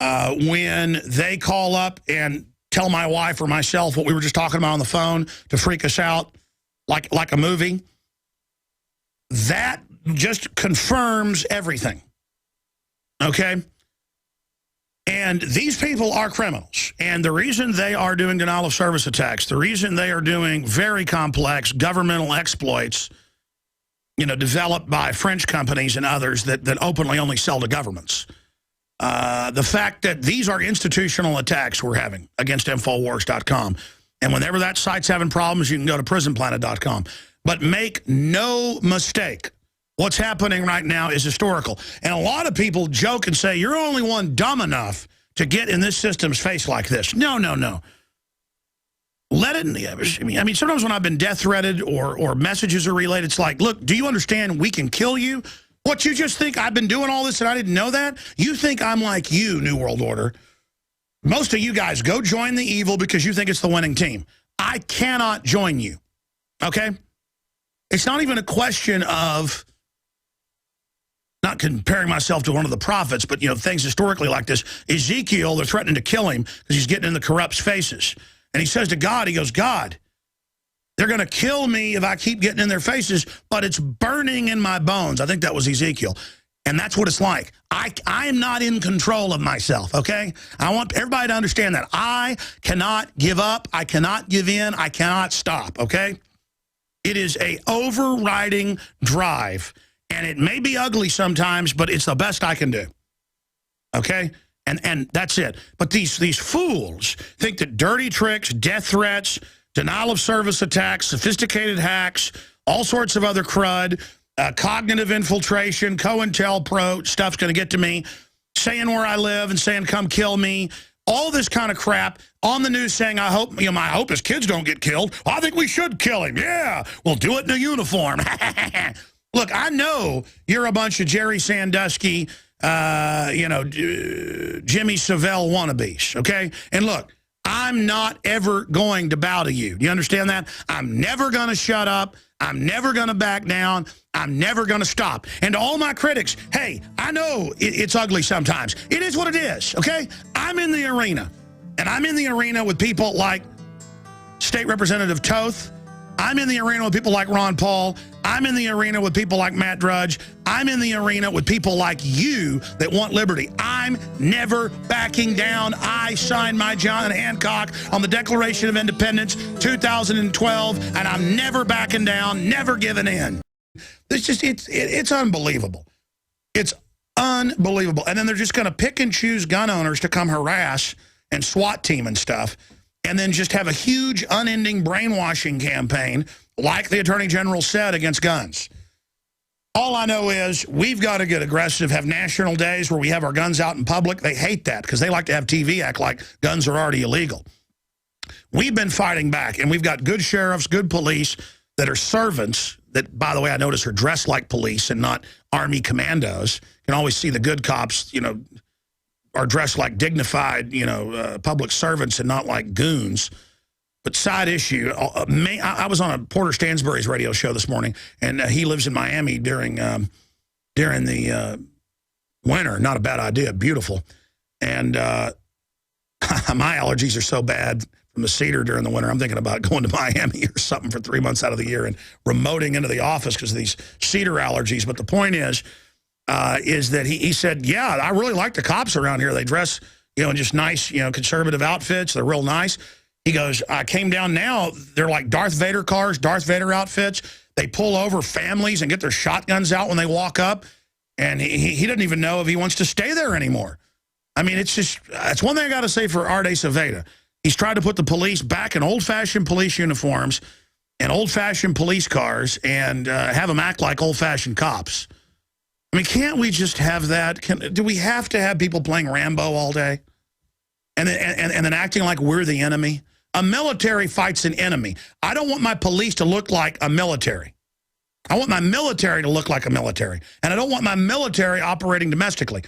when they call up and tell my wife or myself what we were just talking about on the phone to freak us out like a movie, that just confirms everything, okay? And these people are criminals. And the reason they are doing denial of service attacks, the reason they are doing very complex governmental exploits developed by French companies and others that openly only sell to governments. The fact that these are institutional attacks we're having against Infowars.com. And whenever that site's having problems, you can go to prisonplanet.com. But make no mistake, what's happening right now is historical. And a lot of people joke and say, you're only one dumb enough to get in this system's face like this. No, no, no. Let it, I mean, sometimes when I've been death threatened or messages are relayed, it's like, look, do you understand we can kill you? What, you just think I've been doing all this and I didn't know that? You think I'm like you, New World Order. Most of you guys go join the evil because you think it's the winning team. I cannot join you, okay? It's not even a question of not comparing myself to one of the prophets, but, things historically like this. Ezekiel, they're threatening to kill him because he's getting in the corrupt's faces. And he says to God, he goes, God, they're going to kill me if I keep getting in their faces, but it's burning in my bones. I think that was Ezekiel. And that's what it's like. I am not in control of myself, okay? I want everybody to understand that. I cannot give up. I cannot give in. I cannot stop, okay? It is a overriding drive. And it may be ugly sometimes, but it's the best I can do, okay? And that's it. But these fools think that dirty tricks, death threats, denial of service attacks, sophisticated hacks, all sorts of other crud, cognitive infiltration, COINTELPRO stuff's going to get to me, saying where I live and saying come kill me, all this kind of crap on the news saying I hope his kids don't get killed. I think we should kill him. Yeah, we'll do it in a uniform. Look, I know you're a bunch of Jerry Sandusky, Jimmy Savile wannabes, okay? And look, I'm not ever going to bow to you. Do you understand that? I'm never going to shut up. I'm never going to back down. I'm never going to stop. And to all my critics, hey, I know it's ugly sometimes. It is what it is, okay? I'm in the arena. And I'm in the arena with people like State Representative Toth. I'm in the arena with people like Ron Paul. I'm in the arena with people like Matt Drudge. I'm in the arena with people like you that want liberty. I'm never backing down. I signed my John Hancock on the Declaration of Independence 2012, and I'm never backing down, never giving in. It's unbelievable. It's unbelievable. And then they're just going to pick and choose gun owners to come harass and SWAT team and stuff, and then just have a huge, unending brainwashing campaign, like the Attorney General said, against guns. All I know is we've got to get aggressive, have national days where we have our guns out in public. They hate that because they like to have TV act like guns are already illegal. We've been fighting back, and we've got good sheriffs, good police that are servants that, by the way, I notice are dressed like police and not Army commandos. You can always see the good cops, are dressed like dignified, public servants and not like goons. But side issue, I was on a Porter Stansbury's radio show this morning, and he lives in Miami during the winter. Not a bad idea, beautiful. And my allergies are so bad from the cedar during the winter, I'm thinking about going to Miami or something for 3 months out of the year and remoting into the office because of these cedar allergies. But the point is that he said, yeah, I really like the cops around here. They dress, in just nice, conservative outfits. They're real nice. He goes, I came down now, they're like Darth Vader cars, Darth Vader outfits. They pull over families and get their shotguns out when they walk up. And he doesn't even know if he wants to stay there anymore. I mean, it's one thing I got to say for Arde Saveda. He's tried to put the police back in old-fashioned police uniforms and old-fashioned police cars and have them act like old-fashioned cops. I mean, can't we just have that? Do we have to have people playing Rambo all day? And then acting like we're the enemy? A military fights an enemy. I don't want my police to look like a military. I want my military to look like a military. And I don't want my military operating domestically.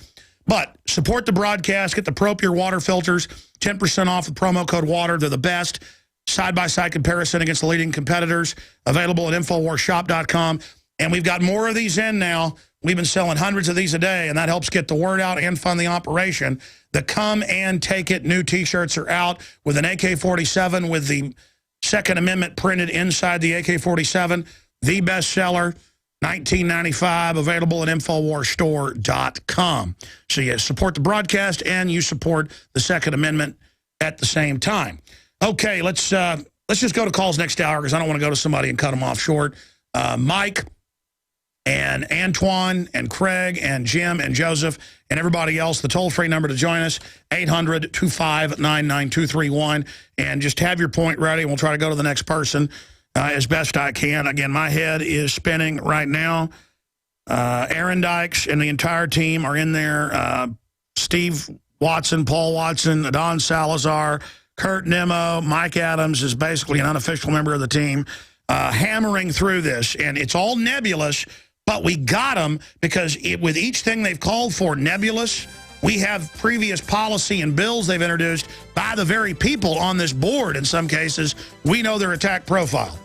But support the broadcast. Get the Propure water filters. 10% off with promo code WATER. They're the best. Side-by-side comparison against the leading competitors. Available at InfoWarsShop.com. And we've got more of these in now. We've been selling hundreds of these a day, and that helps get the word out and fund the operation. The Come and Take It new T-shirts are out with an AK-47 with the Second Amendment printed inside the AK-47. The bestseller, $19.95, available at InfoWarsStore.com. So you support the broadcast and you support the Second Amendment at the same time. Okay, let's just go to calls next hour because I don't want to go to somebody and cut them off short. Mike and Antoine and Craig and Jim and Joseph and everybody else. The toll-free number to join us, 800-259-9231. And just have your point ready, and we'll try to go to the next person as best I can. Again, my head is spinning right now. Aaron Dykes and the entire team are in there. Steve Watson, Paul Watson, Adon Salazar, Kurt Nimmo, Mike Adams is basically an unofficial member of the team, hammering through this. And it's all nebulous, but we got them because with each thing they've called for nebulous, we have previous policy and bills they've introduced by the very people on this board. In some cases, we know their attack profile.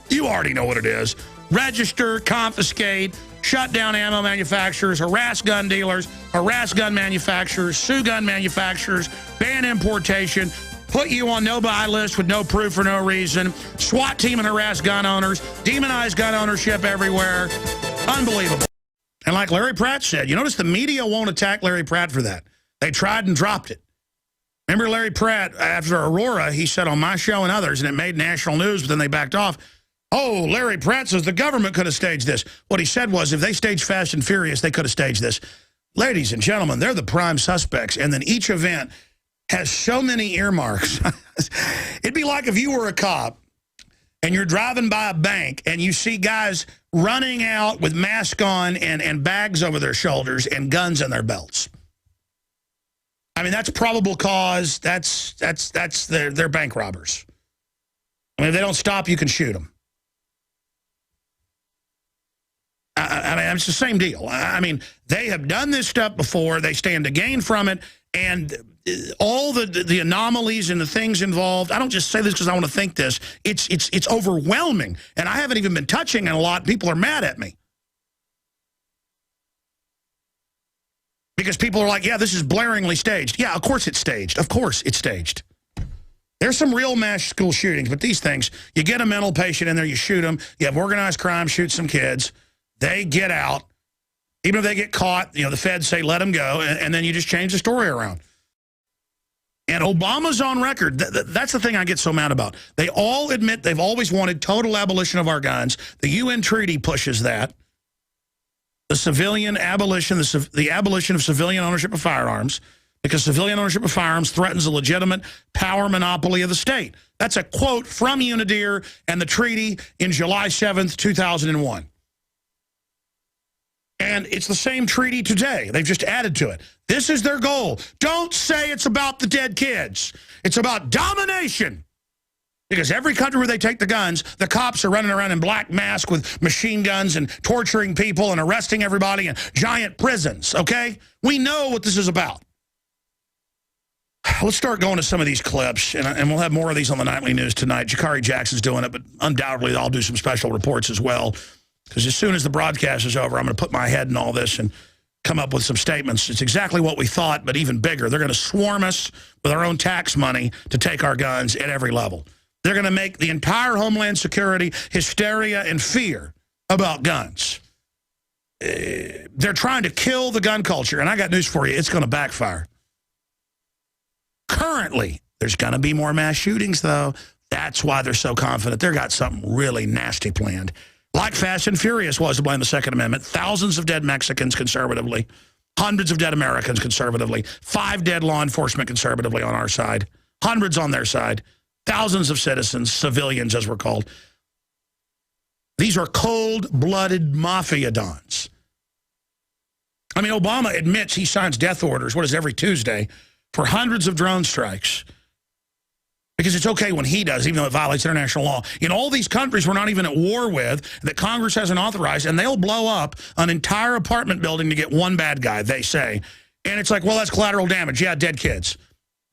You already know what it is. Register, confiscate, shut down ammo manufacturers, harass gun dealers, harass gun manufacturers, sue gun manufacturers, ban importation, put you on no-buy list with no proof for no reason, SWAT team and harass gun owners, demonize gun ownership everywhere. Unbelievable. And like Larry Pratt said, you notice the media won't attack Larry Pratt for that. They tried and dropped it. Remember Larry Pratt, after Aurora, he said on my show and others, and it made national news, but then they backed off. Oh, Larry Pratt says the government could have staged this. What he said was if they staged Fast and Furious, they could have staged this. Ladies and gentlemen, they're the prime suspects. And then each event has so many earmarks. It'd be like if you were a cop and you're driving by a bank and you see guys running out with masks on and bags over their shoulders and guns in their belts. I mean, that's probable cause. They're bank robbers. I mean, if they don't stop, you can shoot them. I mean, it's the same deal. I mean, they have done this stuff before. They stand to gain from it. And all the anomalies and the things involved, I don't just say this because I want to think this. It's overwhelming. And I haven't even been touching it a lot. People are mad at me. Because people are like, yeah, this is blaringly staged. Yeah, of course it's staged. Of course it's staged. There's some real mass school shootings, but these things, you get a mental patient in there, you shoot them. You have organized crime, shoot some kids. They get out. Even if they get caught, you know, the feds say, let them go, and then you just change the story around. And Obama's on record. That's the thing I get so mad about. They all admit they've always wanted total abolition of our guns. The UN treaty pushes that. The civilian abolition, the abolition of civilian ownership of firearms, because civilian ownership of firearms threatens a legitimate power monopoly of the state. That's a quote from UNIDIR and the treaty in July 7th, 2001. And it's the same treaty today. They've just added to it. This is their goal. Don't say it's about the dead kids. It's about domination. Because every country where they take the guns, the cops are running around in black masks with machine guns and torturing people and arresting everybody in giant prisons, okay? We know what this is about. Let's start going to some of these clips, and we'll have more of these on the nightly news tonight. Jakari Jackson's doing it, but undoubtedly I'll do some special reports as well. Because as soon as the broadcast is over, I'm going to put my head in all this and come up with some statements. It's exactly what we thought, but even bigger. They're going to swarm us with our own tax money to take our guns at every level. They're going to make the entire Homeland Security hysteria and fear about guns. They're trying to kill the gun culture, and I got news for you. It's going to backfire. Currently, there's going to be more mass shootings, though. That's why they're so confident. They've got something really nasty planned. Like Fast and Furious was to blame the Second Amendment. Thousands of dead Mexicans conservatively. Hundreds of dead Americans conservatively. 5 dead law enforcement conservatively on our side. Hundreds on their side. Thousands of citizens, civilians as we're called. These are cold-blooded mafia dons. I mean, Obama admits he signs death orders, what is every Tuesday, for hundreds of drone strikes. Because it's okay when he does, even though it violates international law. In all these countries we're not even at war with, that Congress hasn't authorized, and they'll blow up an entire apartment building to get one bad guy, they say. And it's like, well, that's collateral damage. Yeah, dead kids.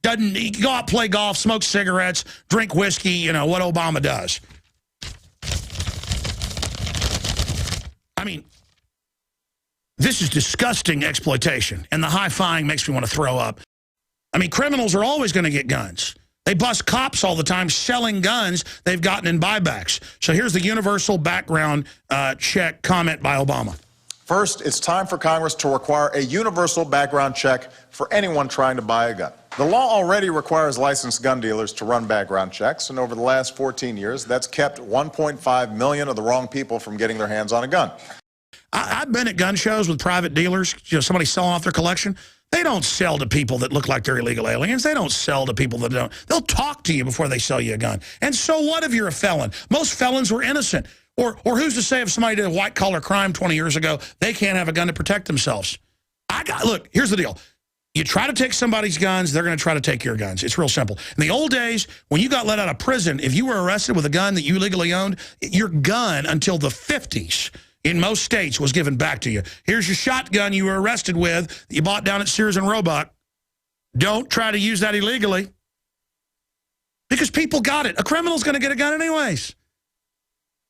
Doesn't he go out, play golf, smoke cigarettes, drink whiskey, you know, what Obama does. I mean, this is disgusting exploitation, and the high-fiving makes me want to throw up. I mean, criminals are always going to get guns. They bust cops all the time selling guns they've gotten in buybacks. So here's the universal background check comment by Obama. First, it's time for Congress to require a universal background check for anyone trying to buy a gun. The law already requires licensed gun dealers to run background checks, and over the last 14 years, that's kept 1.5 million of the wrong people from getting their hands on a gun. I've been at gun shows with private dealers, somebody selling off their collection. They don't sell to people that look like they're illegal aliens. They don't sell to people that don't. They'll talk to you before they sell you a gun. And so what if you're a felon? Most felons were innocent. Or who's to say if somebody did a white-collar crime 20 years ago, they can't have a gun to protect themselves? Look, here's the deal. You try to take somebody's guns, they're going to try to take your guns. It's real simple. In the old days, when you got let out of prison, if you were arrested with a gun that you legally owned, your gun until the 50s in most states was given back to you. Here's your shotgun you were arrested with that you bought down at Sears and Roebuck. Don't try to use that illegally. Because people got it. A criminal's going to get a gun anyways.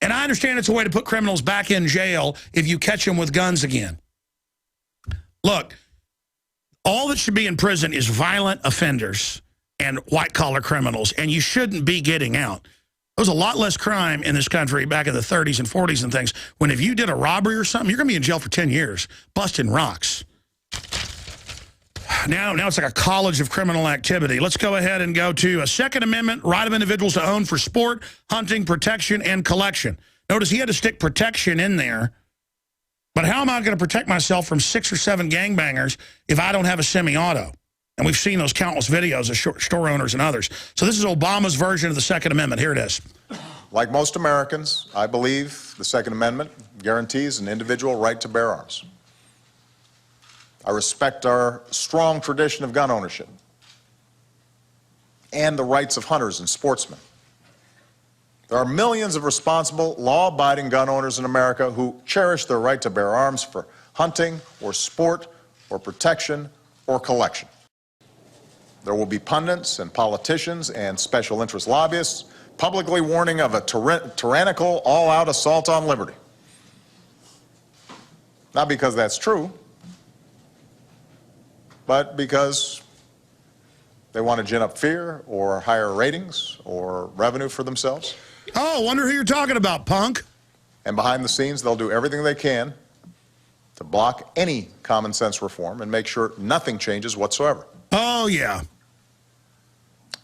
And I understand it's a way to put criminals back in jail if you catch them with guns again. Look, all that should be in prison is violent offenders and white-collar criminals, and you shouldn't be getting out. There was a lot less crime in this country back in the 30s and 40s and things, when if you did a robbery or something, you're going to be in jail for 10 years, busting rocks. Now it's like a college of criminal activity. Let's go ahead and go to a Second Amendment right of individuals to own for sport, hunting, protection, and collection. Notice he had to stick protection in there. But how am I going to protect myself from 6 or 7 gangbangers if I don't have a semi-auto? And we've seen those countless videos of store owners and others. So this is Obama's version of the Second Amendment. Here it is. Like most Americans, I believe the Second Amendment guarantees an individual right to bear arms. I respect our strong tradition of gun ownership and the rights of hunters and sportsmen. There are millions of responsible, law-abiding gun owners in America who cherish their right to bear arms for hunting or sport or protection or collection. There will be pundits and politicians and special interest lobbyists publicly warning of a tyrannical, all-out assault on liberty. Not because that's true, but because they want to gin up fear or higher ratings or revenue for themselves. Oh, wonder who you're talking about, punk. And behind the scenes, they'll do everything they can to block any common sense reform and make sure nothing changes whatsoever. Oh, yeah.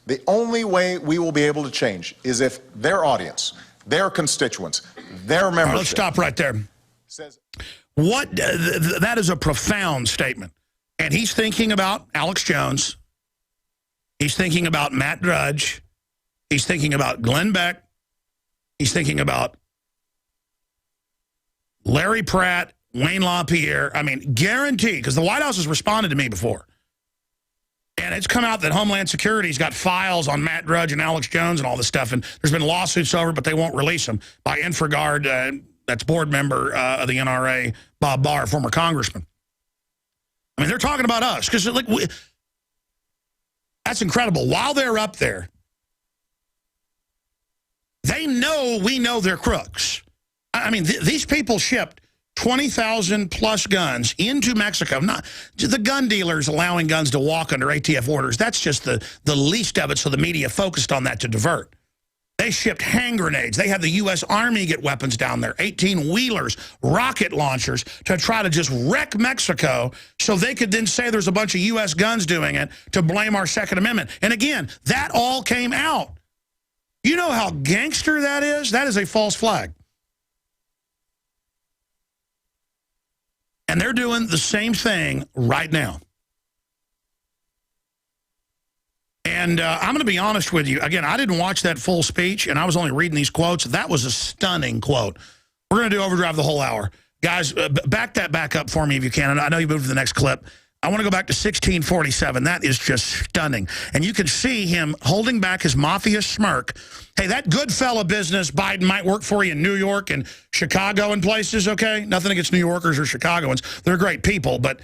The only way we will be able to change is if their audience, their constituents, their membership... All right, let's stop right there. Says, that is a profound statement. And he's thinking about Alex Jones. He's thinking about Matt Drudge. He's thinking about Glenn Beck. He's thinking about Larry Pratt, Wayne LaPierre. I mean, guaranteed, because the White House has responded to me before. And it's come out that Homeland Security's got files on Matt Drudge and Alex Jones and all this stuff. And there's been lawsuits over, but they won't release them, by Infragard, that's board member of the NRA, Bob Barr, former congressman. I mean, they're talking about us. Because that's incredible. While they're up there, they know we know they're crooks. I mean, these people shipped 20,000 plus guns into Mexico. Not the gun dealers allowing guns to walk under ATF orders. That's just the least of it, so the media focused on that to divert. They shipped hand grenades. They had the U.S. Army get weapons down there, 18-wheelers, rocket launchers, to try to just wreck Mexico so they could then say there's a bunch of U.S. guns doing it to blame our Second Amendment. And again, that all came out. You know how gangster that is? That is a false flag. And they're doing the same thing right now. And I'm going to be honest with you. Again, I didn't watch that full speech, and I was only reading these quotes. That was a stunning quote. We're going to do Overdrive the whole hour. Guys, back that back up for me if you can. And I know you moved to the next clip. I want to go back to 1647. That is just stunning. And you can see him holding back his mafia smirk. Hey, that good fella business Biden might work for you in New York and Chicago and places, okay? Nothing against New Yorkers or Chicagoans. They're great people, but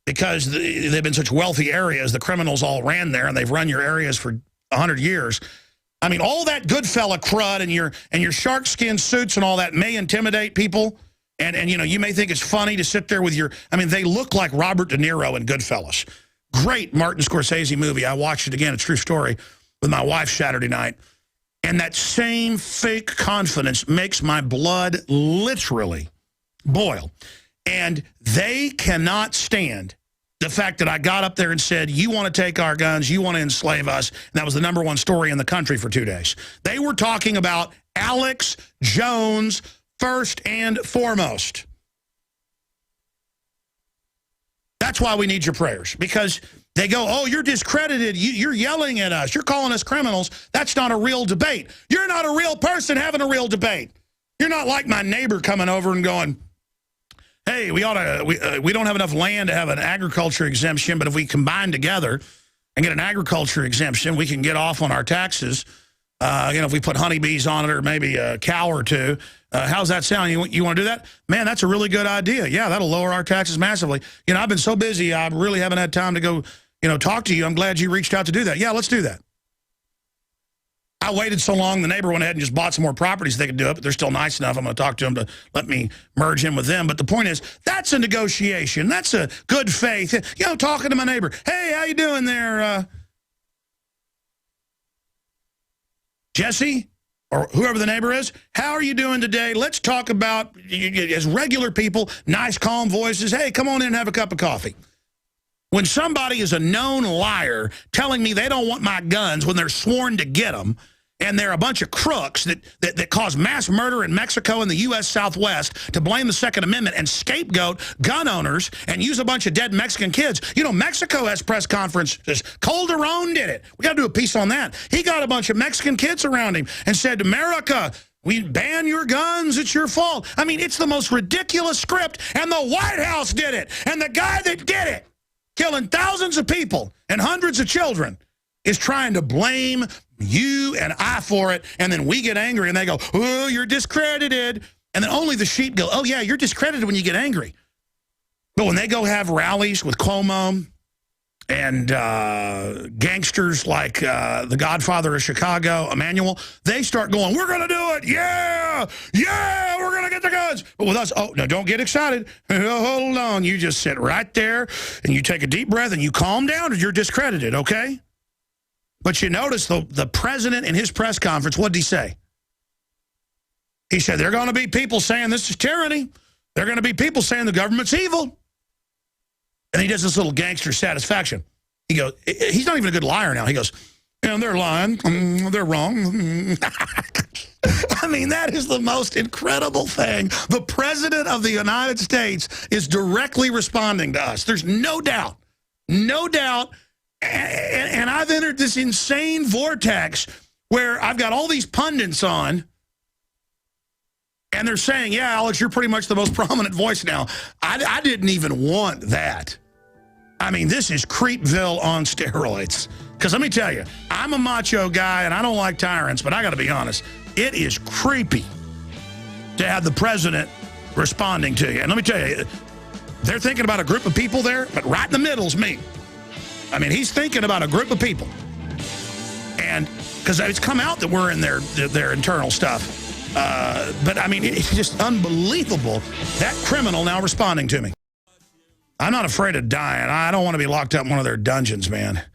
because they've been such wealthy areas, the criminals all ran there, and they've run your areas for 100 years. I mean, all that good fella crud and your shark skin suits and all that may intimidate people. And you know, you may think it's funny to sit there with your... I mean, they look like Robert De Niro in Goodfellas. Great Martin Scorsese movie. I watched it again, a true story, with my wife Saturday night. And that same fake confidence makes my blood literally boil. And they cannot stand the fact that I got up there and said, you want to take our guns, you want to enslave us. And that was the #1 story in the country for 2 days. They were talking about Alex Jones first and foremost. That's why we need your prayers, because they go, oh, you're discredited. You're yelling at us. You're calling us criminals. That's not a real debate. You're not a real person having a real debate. You're not like my neighbor coming over and going, hey, we don't have enough land to have an agriculture exemption, but if we combine together and get an agriculture exemption, we can get off on our taxes. If we put honeybees on it or maybe a cow or two. How's that sound? You want to do that? Man, that's a really good idea. Yeah, that'll lower our taxes massively. I've been so busy, I really haven't had time to go, talk to you. I'm glad you reached out to do that. Yeah, let's do that. I waited so long, the neighbor went ahead and just bought some more properties so they could do it, but they're still nice enough. I'm going to talk to them to let me merge in with them. But the point is, that's a negotiation. That's a good faith. Talking to my neighbor. Hey, how you doing there, Jesse? Or whoever the neighbor is, how are you doing today? Let's talk about, as regular people, nice, calm voices. Hey, come on in and have a cup of coffee. When somebody is a known liar telling me they don't want my guns when they're sworn to get them, and they're a bunch of crooks that cause mass murder in Mexico and the U.S. Southwest to blame the Second Amendment and scapegoat gun owners and use a bunch of dead Mexican kids. Mexico has press conferences. Calderon did it. We got to do a piece on that. He got a bunch of Mexican kids around him and said, America, we ban your guns. It's your fault. I mean, it's the most ridiculous script, and the White House did it. And the guy that did it, killing thousands of people and hundreds of children, is trying to blame you and I for it, and then we get angry, and they go, oh, you're discredited. And then only the sheep go, oh, yeah, you're discredited when you get angry. But when they go have rallies with Cuomo and gangsters like the Godfather of Chicago, Emmanuel, they start going, we're going to do it. Yeah, we're going to get the guns. But with us, oh, no, don't get excited. Hold on. You just sit right there, and you take a deep breath, and you calm down, and you're discredited, okay? But you notice the president in his press conference, what did he say? He said, there are going to be people saying this is tyranny. There are going to be people saying the government's evil. And he does this little gangster satisfaction. He goes, he's not even a good liar now. He goes, they're lying. They're wrong. I mean, that is the most incredible thing. The president of the United States is directly responding to us. There's no doubt. No doubt. And I've entered this insane vortex where I've got all these pundits on, and they're saying, yeah, Alex, you're pretty much the most prominent voice now. I didn't even want that. I mean, this is Creepville on steroids. Because let me tell you, I'm a macho guy, and I don't like tyrants, but I got to be honest, it is creepy to have the president responding to you. And let me tell you, they're thinking about a group of people there, but right in the middle is me. I mean, he's thinking about a group of people. And because it's come out that we're in their internal stuff. But, I mean, it's just unbelievable. That criminal now responding to me. I'm not afraid of dying. I don't want to be locked up in one of their dungeons, man. If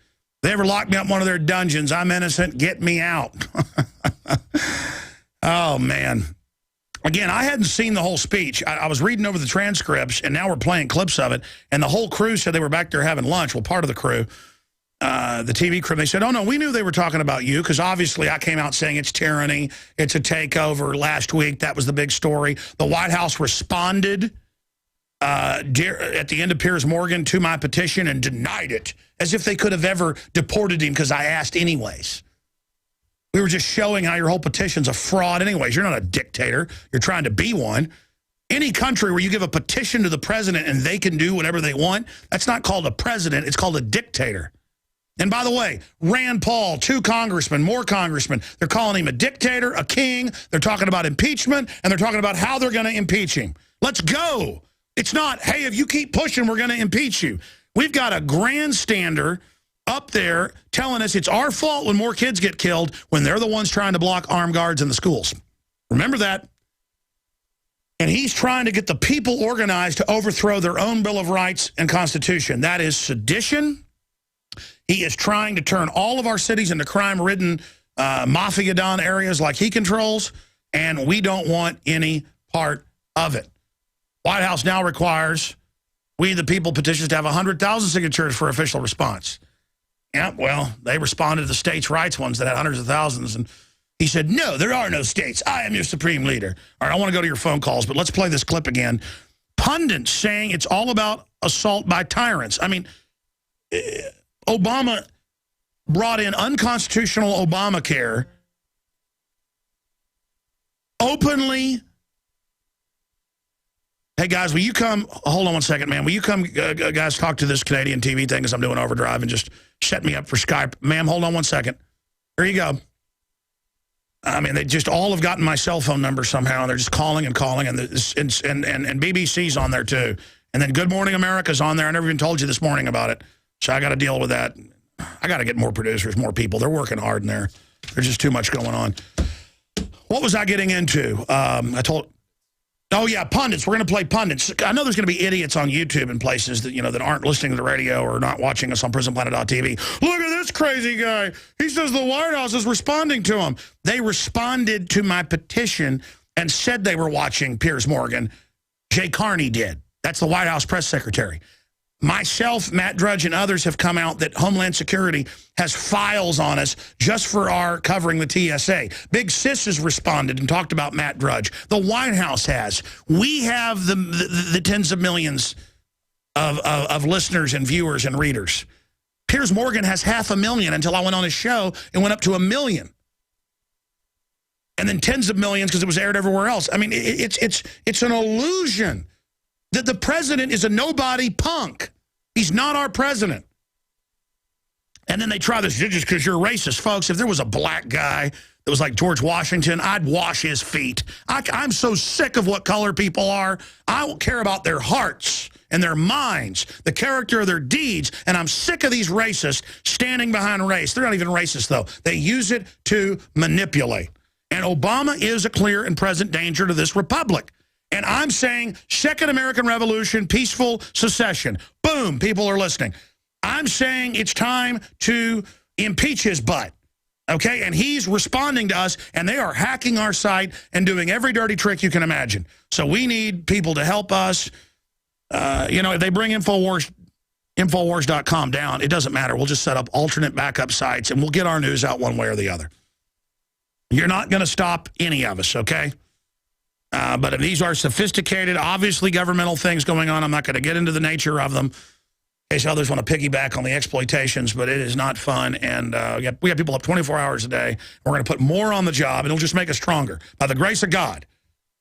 they ever lock me up in one of their dungeons, I'm innocent. Get me out. Oh, man. Again, I hadn't seen the whole speech. I was reading over the transcripts, and now we're playing clips of it. And the whole crew said they were back there having lunch. Well, part of the crew, the TV crew, they said, oh, no, we knew they were talking about you because obviously I came out saying it's tyranny. It's a takeover last week. That was the big story. The White House responded at the end of Piers Morgan to my petition and denied it as if they could have ever deported him because I asked anyways. We were just showing how your whole petition's a fraud anyways. You're not a dictator. You're trying to be one. Any country where you give a petition to the president and they can do whatever they want, that's not called a president. It's called a dictator. And by the way, Rand Paul, 2 congressmen, more congressmen, they're calling him a dictator, a king. They're talking about impeachment, and they're talking about how they're going to impeach him. Let's go. It's not, hey, if you keep pushing, we're going to impeach you. We've got a grandstander up there telling us it's our fault when more kids get killed when they're the ones trying to block armed guards in the schools. Remember that. And he's trying to get the people organized to overthrow their own Bill of Rights and Constitution. That is sedition. He is trying to turn all of our cities into crime-ridden mafia-don areas like he controls, and we don't want any part of it. White House now requires we the people petitions to have 100,000 signatures for official response. Yeah, well, they responded to the states' rights ones that had hundreds of thousands, and he said, no, there are no states. I am your supreme leader. All right, I want to go to your phone calls, but let's play this clip again. Pundits saying it's all about assault by tyrants. I mean, Obama brought in unconstitutional Obamacare openly. Hey, guys, will you come? Hold on one second, man. Will you come, guys, talk to this Canadian TV thing as I'm doing overdrive and just set me up for Skype? Ma'am, hold on one second. Here you go. I mean, they just all have gotten my cell phone number somehow, and they're just calling and calling, and BBC's on there, too. And then Good Morning America's on there. I never even told you this morning about it, so I got to deal with that. I got to get more producers, more people. They're working hard in there. There's just too much going on. What was I getting into? Oh, yeah, pundits. We're going to play pundits. I know there's going to be idiots on YouTube and places that, that aren't listening to the radio or not watching us on PrisonPlanet.tv. Look at this crazy guy. He says the White House is responding to him. They responded to my petition and said they were watching Piers Morgan. Jay Carney did. That's the White House press secretary. Myself, Matt Drudge, and others have come out that Homeland Security has files on us just for our covering the TSA. Big Sis has responded and talked about Matt Drudge. The White House has. We have the tens of millions of listeners and viewers and readers. Piers Morgan has 500,000 until I went on his show and went up to 1 million. And then tens of millions because it was aired everywhere else. I mean, it's an illusion that the president is a nobody punk. He's not our president. And then they try this just because you're racist. Folks, if there was a black guy that was like George Washington, I'd wash his feet. I'm so sick of what color people are. I don't care about their hearts and their minds, the character of their deeds, and I'm sick of these racists standing behind race. They're not even racist, though. They use it to manipulate. And Obama is a clear and present danger to this republic. And I'm saying Second American Revolution, peaceful secession. Boom, people are listening. I'm saying it's time to impeach his butt, okay? And he's responding to us, and they are hacking our site and doing every dirty trick you can imagine. So we need people to help us. If they bring Infowars.com down, it doesn't matter. We'll just set up alternate backup sites, and we'll get our news out one way or the other. You're not going to stop any of us, okay? But if these are sophisticated, obviously governmental things going on, I'm not going to get into the nature of them in case others want to piggyback on the exploitations, but it is not fun. And we have people up 24 hours a day. We're going to put more on the job, and it'll just make us stronger by the grace of God.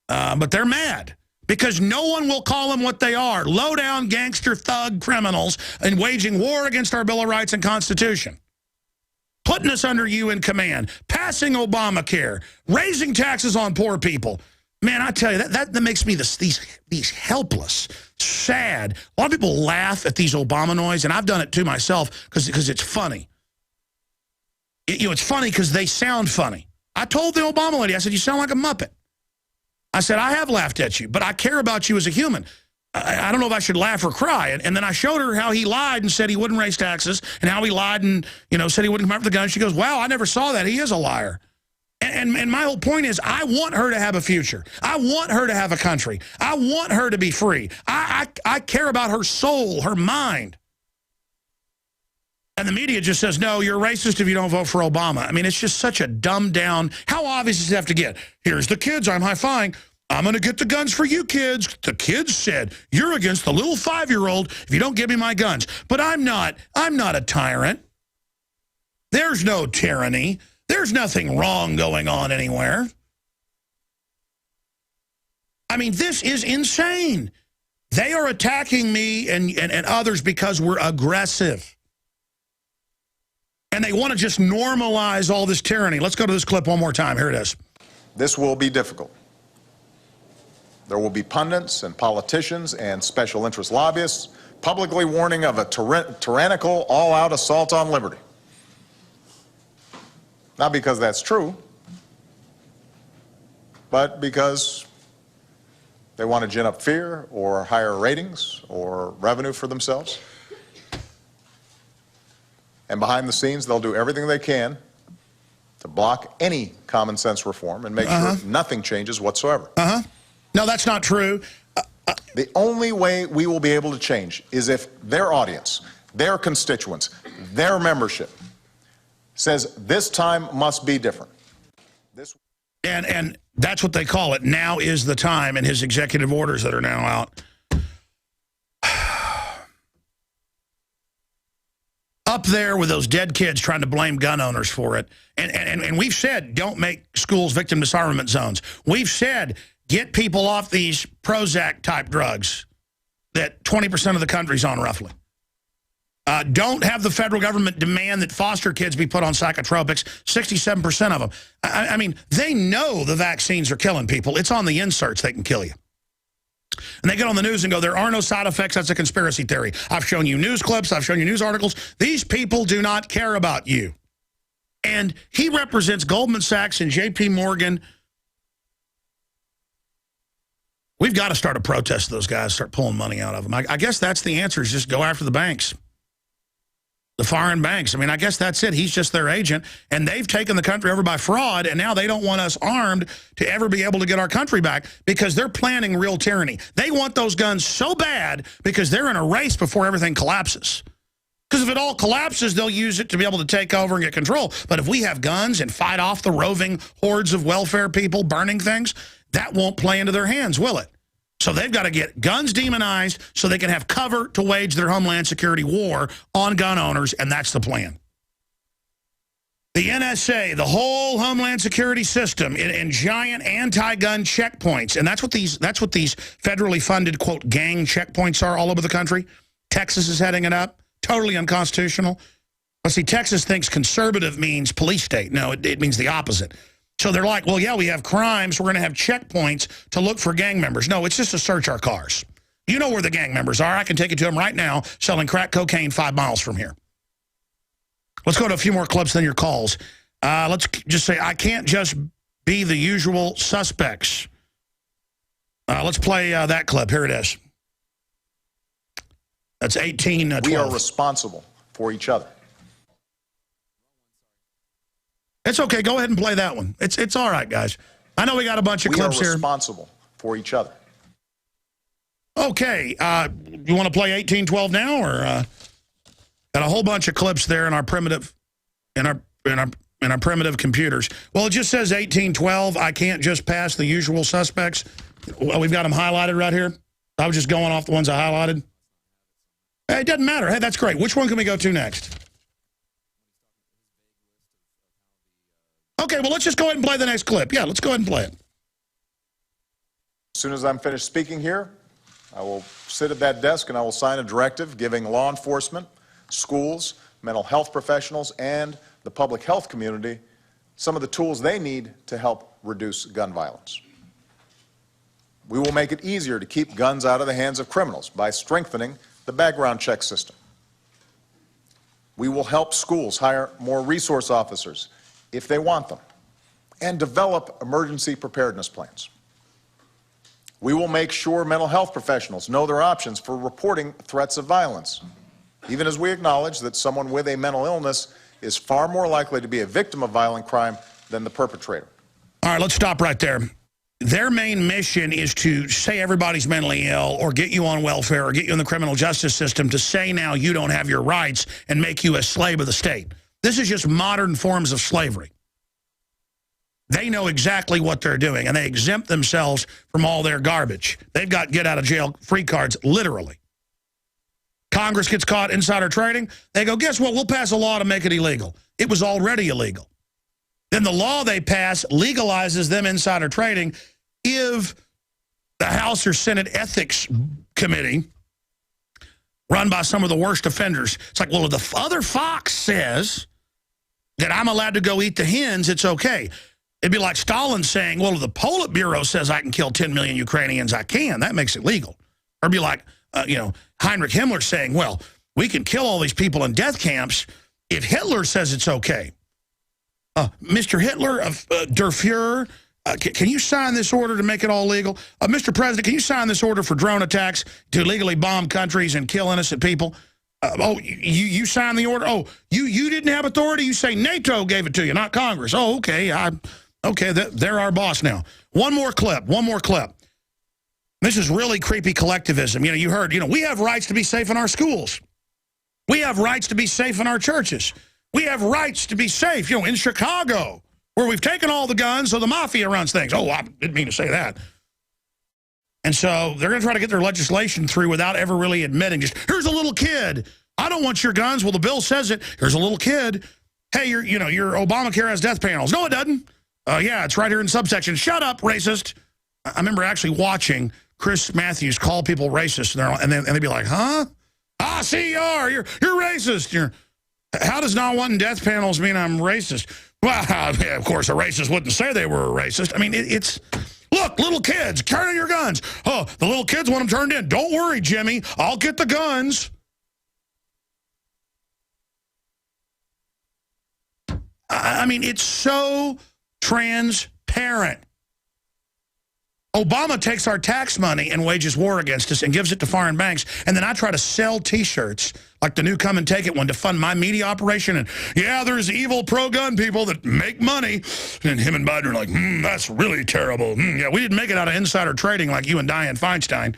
But they're mad because no one will call them what they are, low-down gangster thug criminals and waging war against our Bill of Rights and Constitution. Putting us under UN command, passing Obamacare, raising taxes on poor people. Man, I tell you, that makes me these helpless, sad. A lot of people laugh at these Obama noise, and I've done it too myself because it's funny. It's funny because they sound funny. I told the Obama lady, I said, you sound like a Muppet. I said, I have laughed at you, but I care about you as a human. I don't know if I should laugh or cry. And then I showed her how he lied and said he wouldn't raise taxes, and how he lied and said he wouldn't come out with the gun. She goes, wow, I never saw that. He is a liar. And my whole point is I want her to have a future. I want her to have a country. I want her to be free. I care about her soul, her mind. And the media just says, no, you're racist if you don't vote for Obama. I mean, it's just such a dumbed down. How obvious does it have to get? Here's the kids I'm high-fiving. I'm going to get the guns for you kids. The kids said, you're against the little 5-year-old if you don't give me my guns. But I'm not a tyrant. There's no tyranny. There's nothing wrong going on anywhere. I mean, this is insane. They are attacking me and others because we're aggressive. And they want to just normalize all this tyranny. Let's go to this clip one more time. Here it is. This will be difficult. There will be pundits and politicians and special interest lobbyists publicly warning of a tyrannical, all-out assault on liberty. Not because that's true, but because they want to gin up fear or higher ratings or revenue for themselves. And behind the scenes, they'll do everything they can to block any common sense reform and make sure nothing changes whatsoever. No, that's not true. The only way we will be able to change is if their audience, their constituents, their membership says this time must be different. And that's what they call it. Now is the time, in his executive orders that are now out. up there with those dead kids trying to blame gun owners for it. And we've said, don't make schools victim disarmament zones. We've said, get people off these Prozac-type drugs that 20% of the country's on, roughly. Don't have the federal government demand that foster kids be put on psychotropics, 67% of them. I mean, they know the vaccines are killing people. It's on the inserts they can kill you. And they get on the news and go, there are no side effects. That's a conspiracy theory. I've shown you news clips. I've shown you news articles. These people do not care about you. And he represents Goldman Sachs and J.P. Morgan. We've got to start a protest of those guys, start pulling money out of them. I guess that's the answer, is just go after the banks. The foreign banks. I mean, I guess that's it. He's just their agent. And they've taken the country over by fraud, and now they don't want us armed to ever be able to get our country back because they're planning real tyranny. They want those guns so bad because they're in a race before everything collapses. Because if it all collapses, they'll use it to be able to take over and get control. But if we have guns and fight off the roving hordes of welfare people burning things, that won't play into their hands, will it? So they've got to get guns demonized so they can have cover to wage their Homeland Security war on gun owners, and that's the plan. The NSA, the whole Homeland Security system in giant anti-gun checkpoints, and that's what these federally funded, quote, gang checkpoints are all over the country. Texas is heading it up. Totally unconstitutional. Let's see, Texas thinks conservative means police state. No, it means the opposite. So they're like, well, yeah, we have crimes. We're going to have checkpoints to look for gang members. No, it's just to search our cars. You know where the gang members are. I can take you to them right now, selling crack cocaine 5 miles from here. Let's go to a few more clips than your calls. Let's just say, I can't just be the usual suspects. Let's play that clip. Here it is. That's 1812. We are responsible for each other. It's okay. Go ahead and play that one. It's all right, guys. I know we got a bunch of clips here. We are responsible for each other. Okay. You want to play 1812 now, or got a whole bunch of clips there in our primitive primitive computers? Well, it just says 1812. I can't just pass the usual suspects. Well, we've got them highlighted right here. I was just going off the ones I highlighted. Hey, it doesn't matter. Hey, that's great. Which one can we go to next? Okay, well, let's just go ahead and play the next clip. Yeah, let's go ahead and play it. As soon as I'm finished speaking here, I will sit at that desk and I will sign a directive giving law enforcement, schools, mental health professionals, and the public health community some of the tools they need to help reduce gun violence. We will make it easier to keep guns out of the hands of criminals by strengthening the background check system. We will help schools hire more resource officers if they want them, and develop emergency preparedness plans. We will make sure mental health professionals know their options for reporting threats of violence, even as we acknowledge that someone with a mental illness is far more likely to be a victim of violent crime than the perpetrator. All right, let's stop right there. Their main mission is to say everybody's mentally ill or get you on welfare or get you in the criminal justice system to say now you don't have your rights and make you a slave of the state. This is just modern forms of slavery. They know exactly what they're doing, and they exempt themselves from all their garbage. They've got get-out-of-jail-free cards, literally. Congress gets caught insider trading. They go, guess what? We'll pass a law to make it illegal. It was already illegal. Then the law they pass legalizes them insider trading if the House or Senate Ethics Committee, run by some of the worst offenders, it's like, well, if the other Fox says that I'm allowed to go eat the hens, it's okay. It'd be like Stalin saying, well, if the Politburo says I can kill 10 million Ukrainians, I can. That makes it legal. Or it'd be like, Heinrich Himmler saying, well, we can kill all these people in death camps if Hitler says it's okay. Mr. Hitler, Der Fuhrer, can you sign this order to make it all legal? Mr. President, can you sign this order for drone attacks to legally bomb countries and kill innocent people? You signed the order? Oh, you didn't have authority? You say NATO gave it to you, not Congress. Oh, okay. Okay, they're our boss now. One more clip. This is really creepy collectivism. You heard, we have rights to be safe in our schools. We have rights to be safe in our churches. We have rights to be safe, in Chicago, where we've taken all the guns so the mafia runs things. Oh, I didn't mean to say that. And so they're going to try to get their legislation through without ever really admitting, just, here's a little kid. I don't want your guns. Well, the bill says it. Here's a little kid. Hey, your Obamacare has death panels. No, it doesn't. Yeah, it's right here in subsection. Shut up, racist. I remember actually watching Chris Matthews call people racist, and they'd be like, huh? Ah, see, you are. You're racist. How does not wanting death panels mean I'm racist? Well, yeah, of course, a racist wouldn't say they were a racist. I mean, it's... Look, little kids, turn in your guns. Oh, the little kids want them turned in. Don't worry, Jimmy. I'll get the guns. I mean, it's so transparent. Obama takes our tax money and wages war against us and gives it to foreign banks, and then I try to sell T-shirts like the new Come and Take It one to fund my media operation, and yeah, there's evil pro-gun people that make money, and him and Biden are like, that's really terrible. Yeah, we didn't make it out of insider trading like you and Dianne Feinstein.